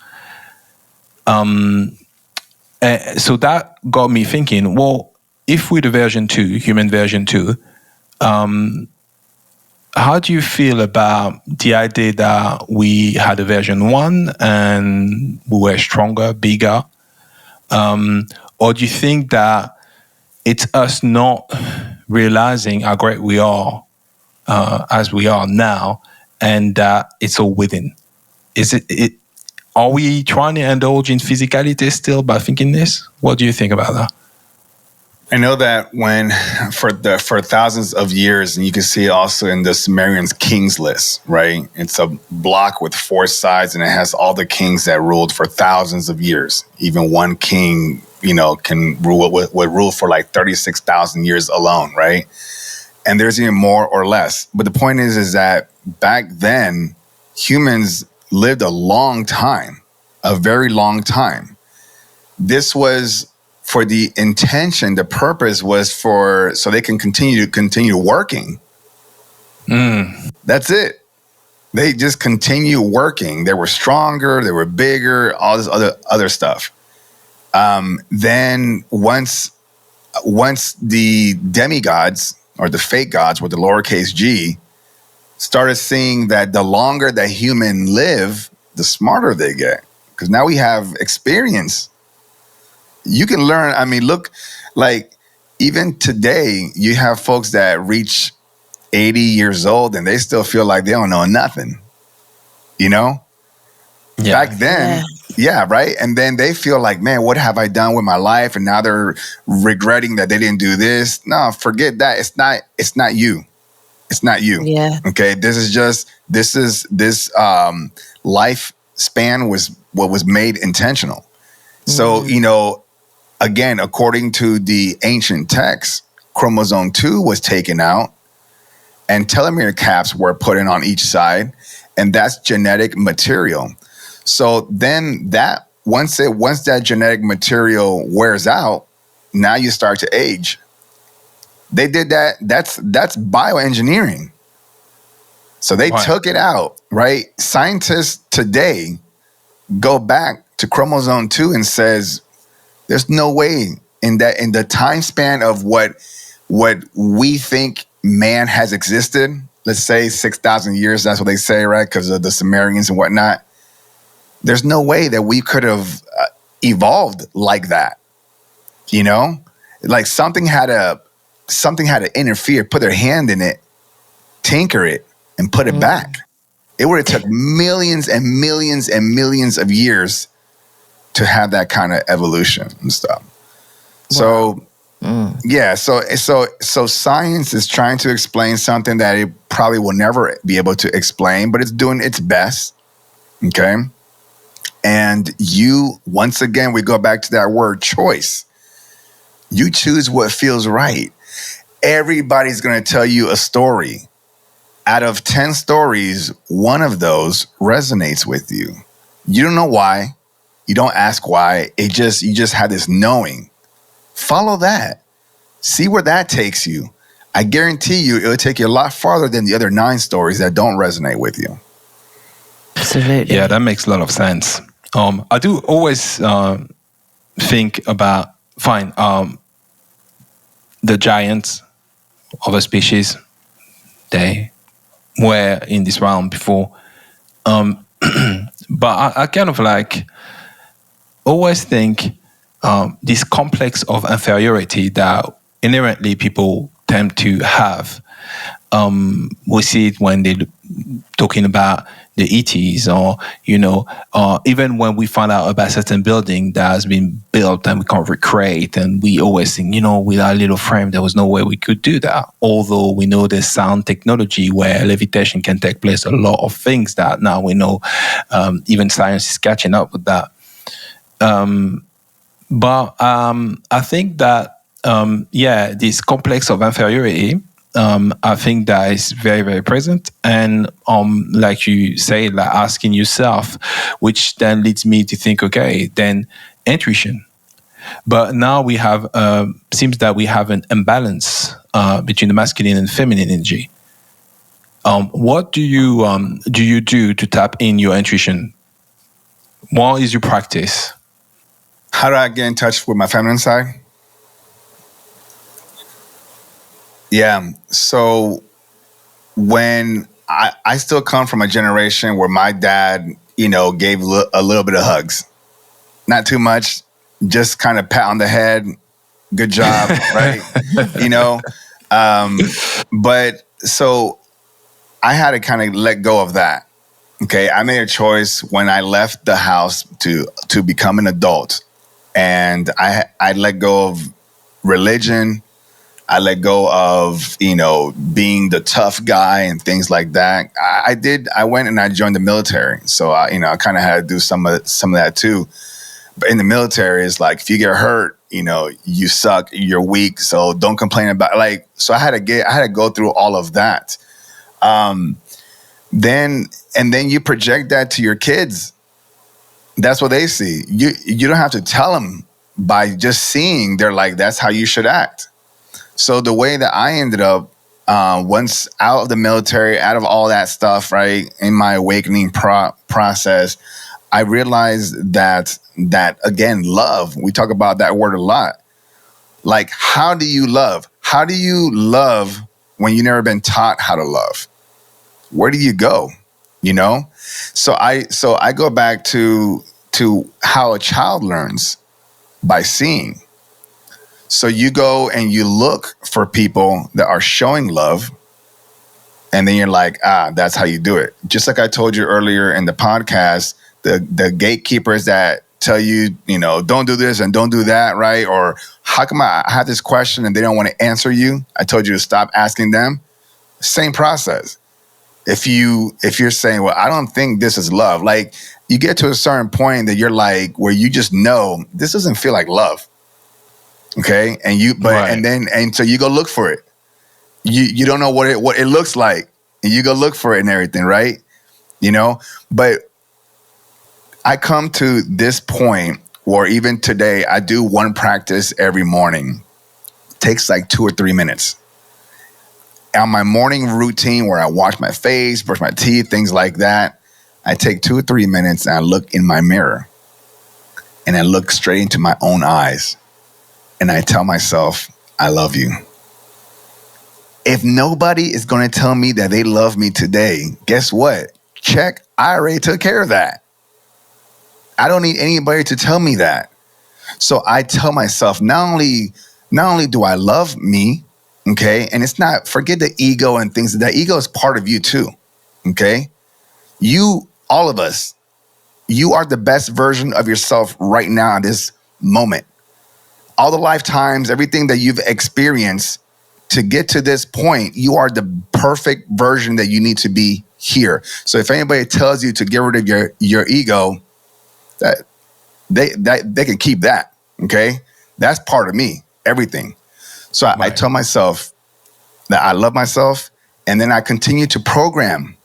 So that got me thinking, well, if we're the version 2, human version 2, how do you feel about the idea that we had a version 1 and we were stronger, bigger? Or do you think that it's us not realizing how great we are as we are now, and that it's all within? Are we trying to indulge in physicality still by thinking this? What do you think about that? I know that for thousands of years, and you can see it also in the Sumerians' kings list, right? It's a block with 4 sides, and it has all the kings that ruled for thousands of years. Even one king, can rule for like 36,000 years alone, right? And there's even more or less. But the point is that back then, humans lived a long time, a very long time. This was for the intention, the purpose was so they can continue working. That's it. They just continue working. They were stronger, they were bigger, all this other stuff. Then once the demigods or the fake gods with the lowercase g started seeing that the longer that human live, the smarter they get. Because now we have experience. You can learn. I mean, look, like even today, you have folks that reach 80 years old and they still feel like they don't know nothing. Yeah. Back then, right? And then they feel like, man, what have I done with my life? And now they're regretting that they didn't do this. No, forget that. It's not you. It's not you. Yeah. Okay. This lifespan was what was made intentional. So, again, according to the ancient texts, chromosome 2 was taken out and telomere caps were put in on each side, and that's genetic material. So then that once that genetic material wears out, now you start to age. They did that. That's bioengineering. So they took it out, right? Scientists today go back to chromosome 2 and says, there's no way in the time span of what we think man has existed, let's say 6,000 years, that's what they say, right? Because of the Sumerians and whatnot. There's no way that we could have evolved like that, you know? Like something had to interfere, put their hand in it, tinker it, and put it back. It would have took millions and millions and millions of years to have that kind of evolution and stuff. Wow. So, yeah, so science is trying to explain something that it probably will never be able to explain, but it's doing its best, okay? And once again, we go back to that word choice. You choose what feels right. Everybody's going to tell you a story. Out of 10 stories, one of those resonates with you. You don't know why. You don't ask why. You just have this knowing. Follow that. See where that takes you. I guarantee you it'll take you a lot farther than the other 9 stories that don't resonate with you. Absolutely. Yeah, that makes a lot of sense. I do always think about, the giants of a species, they were in this realm before. But I kind of like always think this complex of inferiority that inherently people tend to have. We see it when they're talking about the ETs, or even when we find out about a certain building that has been built and we can't recreate, and we always think, with our little frame, there was no way we could do that. Although we know there's sound technology where levitation can take place, a lot of things that now we know, even science is catching up with that. But I think that, this complex of inferiority, I think that is very, very present. And like you say, like asking yourself, which then leads me to think, okay, then intuition. But now we have, seems that we have an imbalance between the masculine and feminine energy. What do you do to tap in your intuition? What is your practice? How do I get in touch with my feminine side? Yeah. So when I still come from a generation where my dad, gave a little bit of hugs, not too much, just kind of pat on the head. Good job. Right. But so I had to kind of let go of that. Okay. I made a choice when I left the house to become an adult, and I let go of religion. I let go of, being the tough guy and things like that. I went and I joined the military. So, I kind of had to do some of that too. But in the military, it's like, if you get hurt, you suck, you're weak. So don't complain about so I had to go through all of that. Then you project that to your kids. That's what they see. You don't have to tell them. By just seeing, they're like, that's how you should act. So the way that I ended up, once out of the military, out of all that stuff, right, in my awakening process, I realized that again, love, we talk about that word a lot. Like, how do you love? How do you love when you've never been taught how to love? Where do you go? So I go back to how a child learns, by seeing. So you go and you look for people that are showing love, and then you're like, that's how you do it. Just like I told you earlier in the podcast, the gatekeepers that tell you, don't do this and don't do that, right? Or how come I have this question and they don't want to answer you? I told you to stop asking them. Same process. If you're saying, well, I don't think this is love, like you get to a certain point that you're like, where you just know this doesn't feel like love. Okay. And so you go look for it. You don't know what it looks like, and you go look for it and everything. Right. But I come to this point where even today I do one practice every morning. It takes like 2 or 3 minutes. On my morning routine where I wash my face, brush my teeth, things like that, I take 2 or 3 minutes and I look in my mirror. and I look straight into my own eyes and I tell myself, I love you. If nobody is going to tell me that they love me today, guess what? Check, I already took care of that. I don't need anybody to tell me that. So I tell myself, not only do I love me, okay, and it's not, forget the ego and things. That ego is part of you too, okay? You, all of us, you are the best version of yourself right now at this moment. All the lifetimes, everything that you've experienced to get to this point, you are the perfect version that you need to be here. So if anybody tells you to get rid of your ego, that they can keep that, okay? That's part of me, everything. So I tell myself that I love myself, and then I continue to program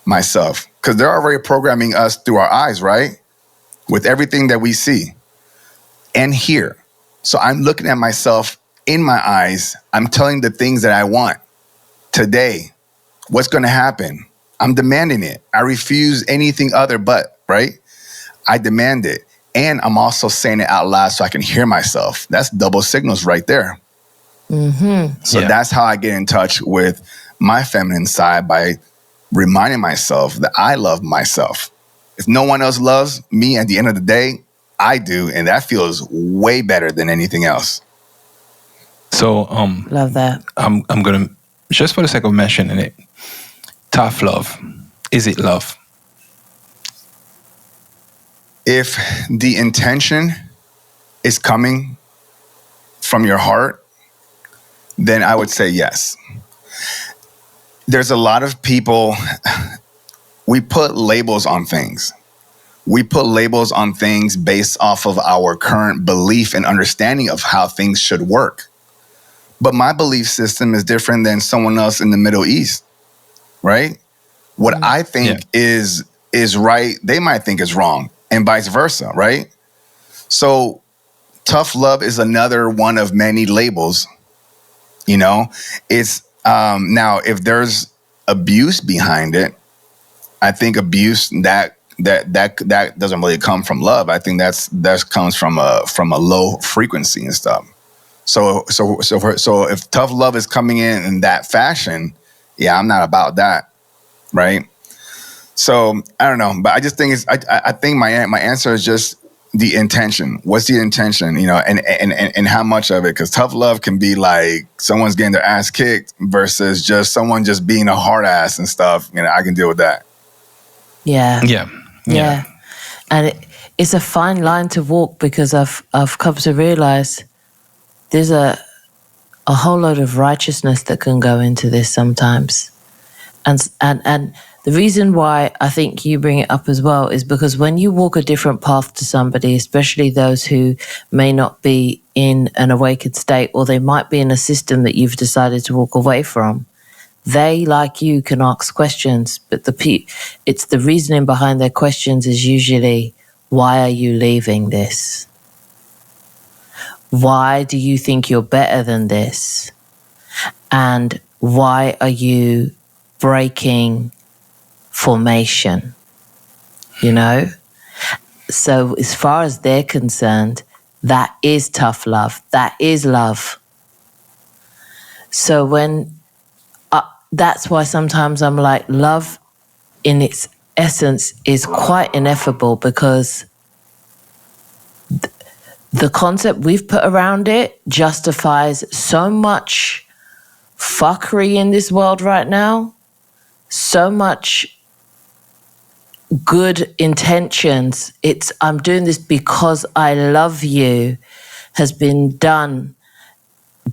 myself, because they're already programming us through our eyes, right? With everything that we see and hear. So I'm looking at myself in my eyes. I'm telling the things that I want today. What's going to happen? I'm demanding it. I refuse anything other but, right? I demand it. And I'm also saying it out loud so I can hear myself. That's double signals right there. Mm-hmm. So that's how I get in touch with my feminine side, by reminding myself that I love myself. If no one else loves me at the end of the day, I do. And that feels way better than anything else. So, love that. I'm going to, just for the sake of mentioning it, tough love. Is it love? If the intention is coming from your heart, then I would say yes. There's a lot of people, we put labels on things. We put labels on things based off of our current belief and understanding of how things should work. But my belief system is different than someone else in the Middle East, right? What I think is right, they might think is wrong, and vice versa, right? So tough love is another one of many labels. You know, it's now if there's abuse behind it, I think abuse that doesn't really come from love. I think that comes from a low frequency and stuff. So if tough love is coming in that fashion, yeah, I'm not about that, right? So I don't know, but I just think I think my answer is just the intention. What's the intention, you know, and how much of it? Because tough love can be like someone's getting their ass kicked versus just someone just being a hard ass and stuff. You know, I can deal with that. Yeah. Yeah. And it's a fine line to walk, because I've come to realize there's a whole load of righteousness that can go into this sometimes. And the reason why I think you bring it up as well is because when you walk a different path to somebody, especially those who may not be in an awakened state, or they might be in a system that you've decided to walk away from, they, like you, can ask questions, but it's the reasoning behind their questions is usually, why are you leaving this? Why do you think you're better than this? And why are you breaking formation? You know? So as far as they're concerned, that is tough love. That is love. So that's why sometimes I'm like, love in its essence is quite ineffable, because the concept we've put around it justifies so much fuckery in this world right now, so much good intentions. It's, I'm doing this because I love you, has been done,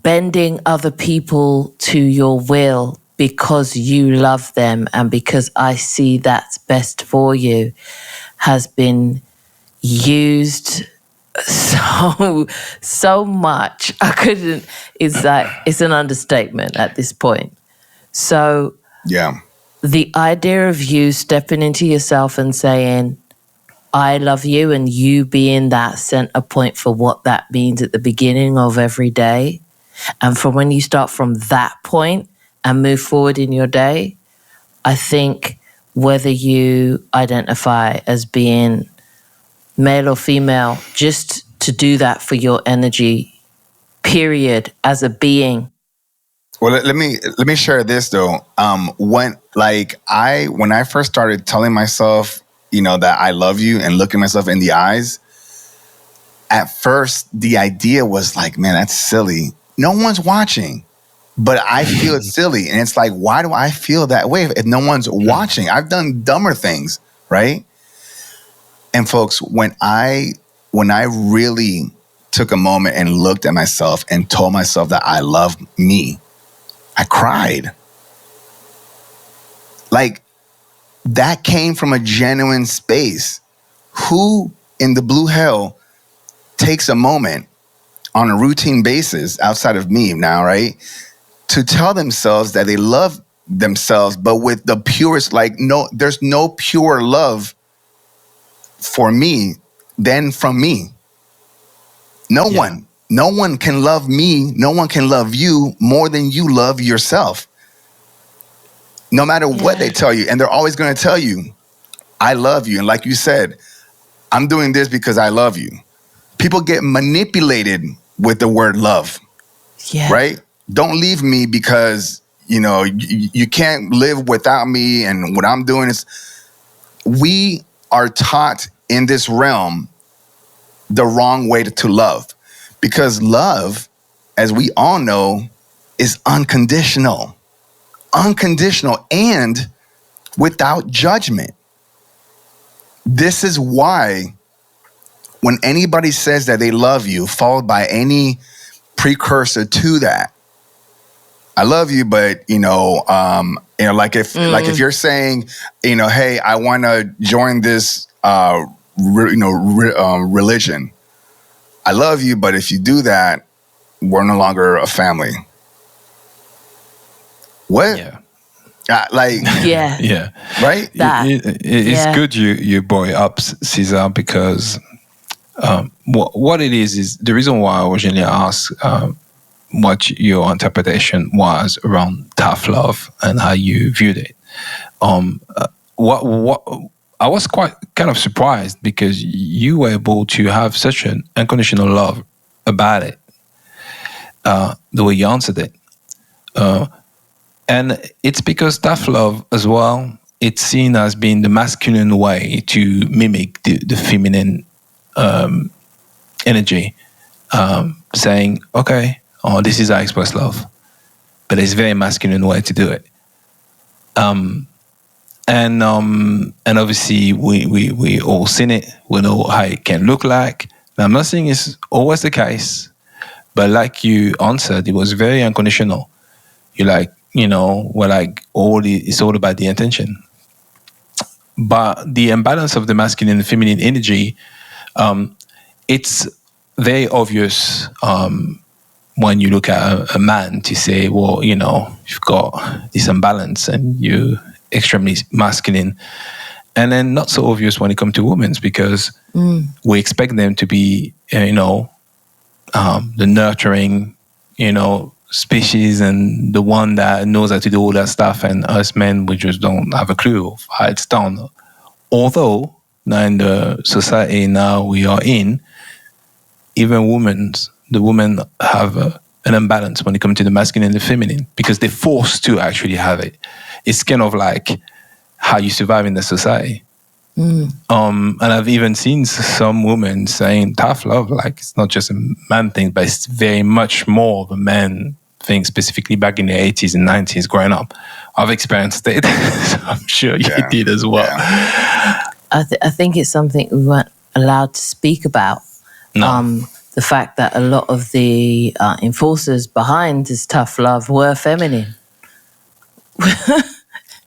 bending other people to your will because you love them and because I see that's best for you, has been used so much. I couldn't, it's an understatement at this point. So Yeah. the idea of you stepping into yourself and saying, I love you, and you being that center point for what that means at the beginning of every day. And from when you start from that point and move forward in your day, I think whether you identify as being male or female, just to do that for your energy, period, as a being. Well, let me share this though. When I first started telling myself, that I love you and looking myself in the eyes, at first the idea was like, man, that's silly. No one's watching, but I feel it's silly, and it's like, why do I feel that way if no one's watching? I've done dumber things, right? And folks, when I really took a moment and looked at myself and told myself that I love me, I cried. Like, that came from a genuine space. Who in the blue hell takes a moment on a routine basis outside of me now, right, to tell themselves that they love themselves, but with the purest, there's no pure love for me than from me. No one can love me. No one can love you more than you love yourself. No matter what they tell you. And they're always going to tell you, I love you. And like you said, I'm doing this because I love you. People get manipulated with the word love, right? Don't leave me because, you can't live without me. And what I'm doing is, we are taught in this realm the wrong way to love. Because love, as we all know, is unconditional. Unconditional and without judgment. This is why when anybody says that they love you, followed by any precursor to that, I love you, but like if you're saying, hey, I want to join this religion. I love you, but if you do that, we're no longer a family. What? Yeah. Yeah. Right? It's good you brought it up, Cesar, because what it is the reason why I originally asked what your interpretation was around tough love and how you viewed it. What I was quite kind of surprised because you were able to have such an unconditional love about it, the way you answered it. And it's because tough love as well, it's seen as being the masculine way to mimic the feminine energy, saying, okay, this is how I express love. But it's a very masculine way to do it. And obviously we all seen it. We know how it can look like. Now, I'm not saying it's always the case, but like you answered, it was very unconditional. You're like, we're like, it's all about the intention. But the imbalance of the masculine and feminine energy, it's very obvious when you look at a man to say, well, you've got this imbalance and you're extremely masculine. And then not so obvious when it comes to women, because we expect them to be, the nurturing, species and the one that knows how to do all that stuff. And us men, we just don't have a clue of how it's done. Although now in the society now we are in, even the women have an imbalance when it comes to the masculine and the feminine, because they're forced to actually have it. It's kind of like how you survive in the society. And I've even seen some women saying tough love, like it's not just a man thing, but it's very much more of a man thing, specifically back in the 80s and 90s growing up. I've experienced it, so I'm sure you did as well. Yeah. I think it's something we weren't allowed to speak about. No. The fact that a lot of the enforcers behind this tough love were feminine.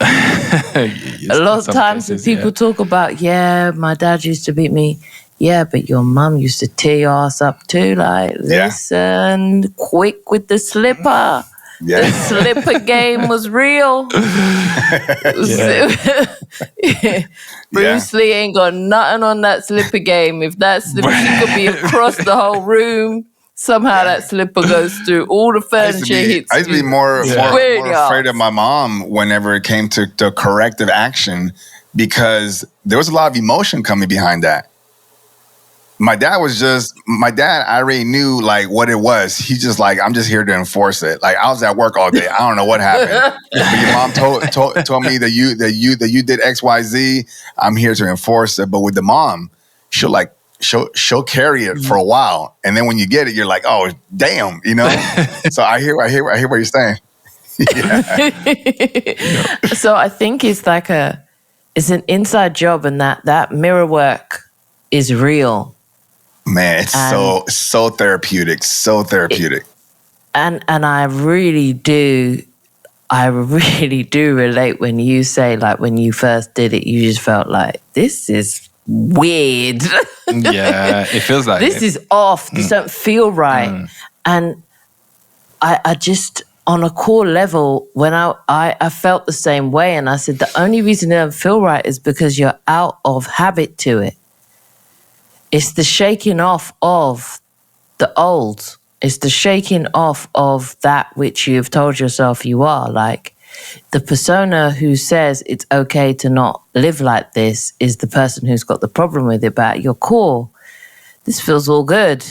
A lot of times when people talk about, my dad used to beat me. Yeah, but your mum used to tear your ass up too. Like, listen, quick with the slipper. Yeah. The slipper game was real. Bruce Lee ain't got nothing on that slipper game. If that slipper could be across the whole room, somehow that slipper goes through all the furniture. I used to be more afraid of my mom whenever it came to corrective action, because there was a lot of emotion coming behind that. My dad I already knew like what it was. He's just like, I'm just here to enforce it. Like I was at work all day. I don't know what happened. But your mom told me that you did XYZ. I'm here to enforce it. But with the mom, she'll carry it for a while. And then when you get it, you're like, oh damn, you know? So I hear what you're saying. So I think it's like it's an inside job, and that mirror work is real. Man, it's so therapeutic, so therapeutic. And I really do relate when you say, like, when you first did it, you just felt like, this is weird. Yeah, it feels like this is off. This don't feel right. And I just, on a core level, when I felt the same way, and I said, the only reason it don't feel right is because you're out of habit to it. It's the shaking off of the old. It's the shaking off of that which you've told yourself you are. Like, the persona who says it's okay to not live like this is the person who's got the problem with it. But at your core, this feels all good.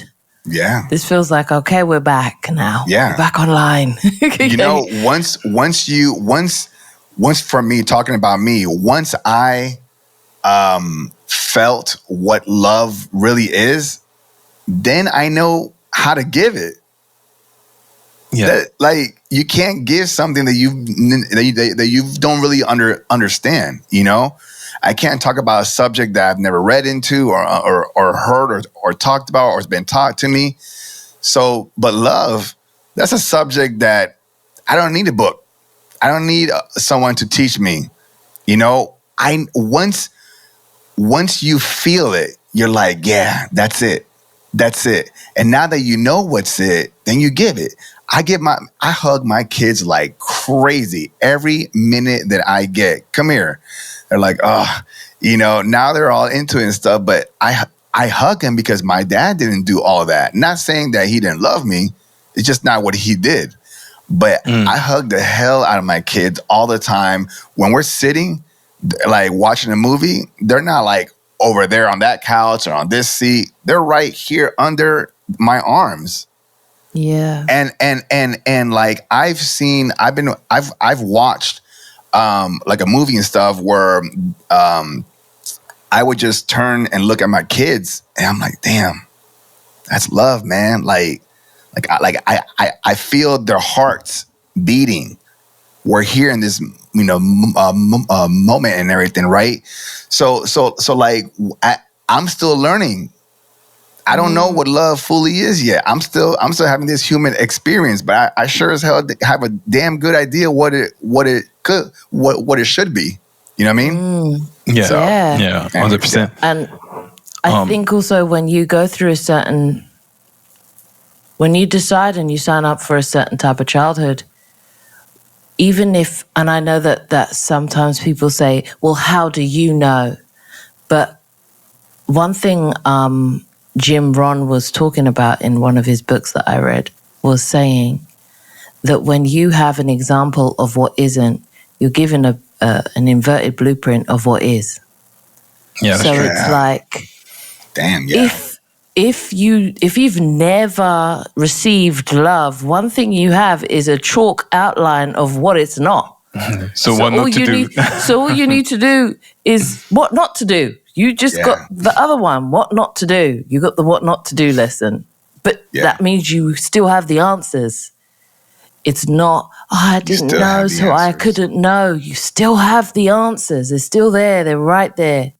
Yeah. This feels like, okay, we're back now. Yeah. We're back online. You know, once for me, talking about me, once I felt what love really is, then I know how to give it. Yeah. Like, you can't give something that you don't really understand, you know? I can't talk about a subject that I've never read into or heard or talked about or has been taught to me. So, but love, that's a subject that I don't need a book. I don't need someone to teach me. You know, once you feel it, you're like, yeah, that's it. That's it. And now that you know what's it, then you give it. I hug my kids like crazy every minute that I get. Come here. They're like, oh, you know, now they're all into it and stuff. But I hug him because my dad didn't do all that. Not saying that he didn't love me. It's just not what he did. But I hug the hell out of my kids all the time. When we're sitting, like watching a movie, they're not like over there on that couch or on this seat. They're right here under my arms. Yeah. And like I've watched like a movie and stuff where I would just turn and look at my kids and I'm like, damn, that's love, man. Like I feel their hearts beating. We're here in this, you know, moment and everything, right? So like I'm still learning. I don't know what love fully is yet. I'm still having this human experience, but I sure as hell have a damn good idea what it should be. You know what I mean? Yeah, So, yeah, 100%. And I think also when you go through when you decide and you sign up for a certain type of childhood, even if, and I know that sometimes people say, well, how do you know? But one thing Jim Rohn was talking about in one of his books that I read was saying that when you have an example of what isn't, you're given an inverted blueprint of what is. Yeah, that's so true. It's like, damn, yeah. If you've never received love, one thing you have is a chalk outline of what it's not. So what not to do? So all you need to do is what not to do. You just got the other one, what not to do. You got the what not to do lesson. But that means you still have the answers. It's not, I didn't know, so I couldn't know. You still have the answers. They're still there. They're right there.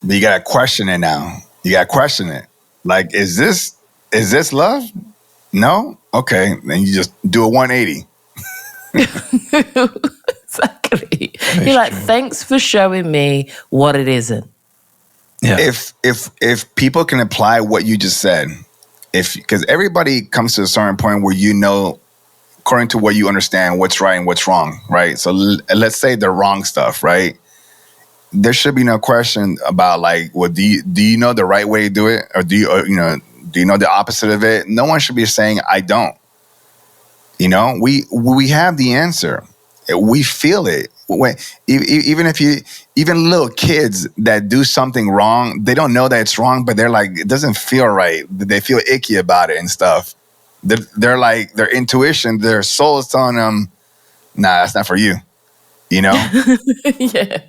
But you got to question it now. You got to question it. Like, is this love? No? Okay. Then you just do a 180. Exactly. You're like, thanks for showing me what it isn't. Yeah. If people can apply what you just said, because everybody comes to a certain point where you know, according to what you understand, what's right and what's wrong, right? So let's say the wrong stuff, right? There should be no question about like, well, do you know the right way to do it, or do you know the opposite of it? No one should be saying I don't. You know, we have the answer. we feel it. Even little kids that do something wrong, they don't know that it's wrong, but they're like, it doesn't feel right. They feel icky about it and stuff. They're like, their intuition, their soul is telling them, nah, that's not for you. You know? Yeah.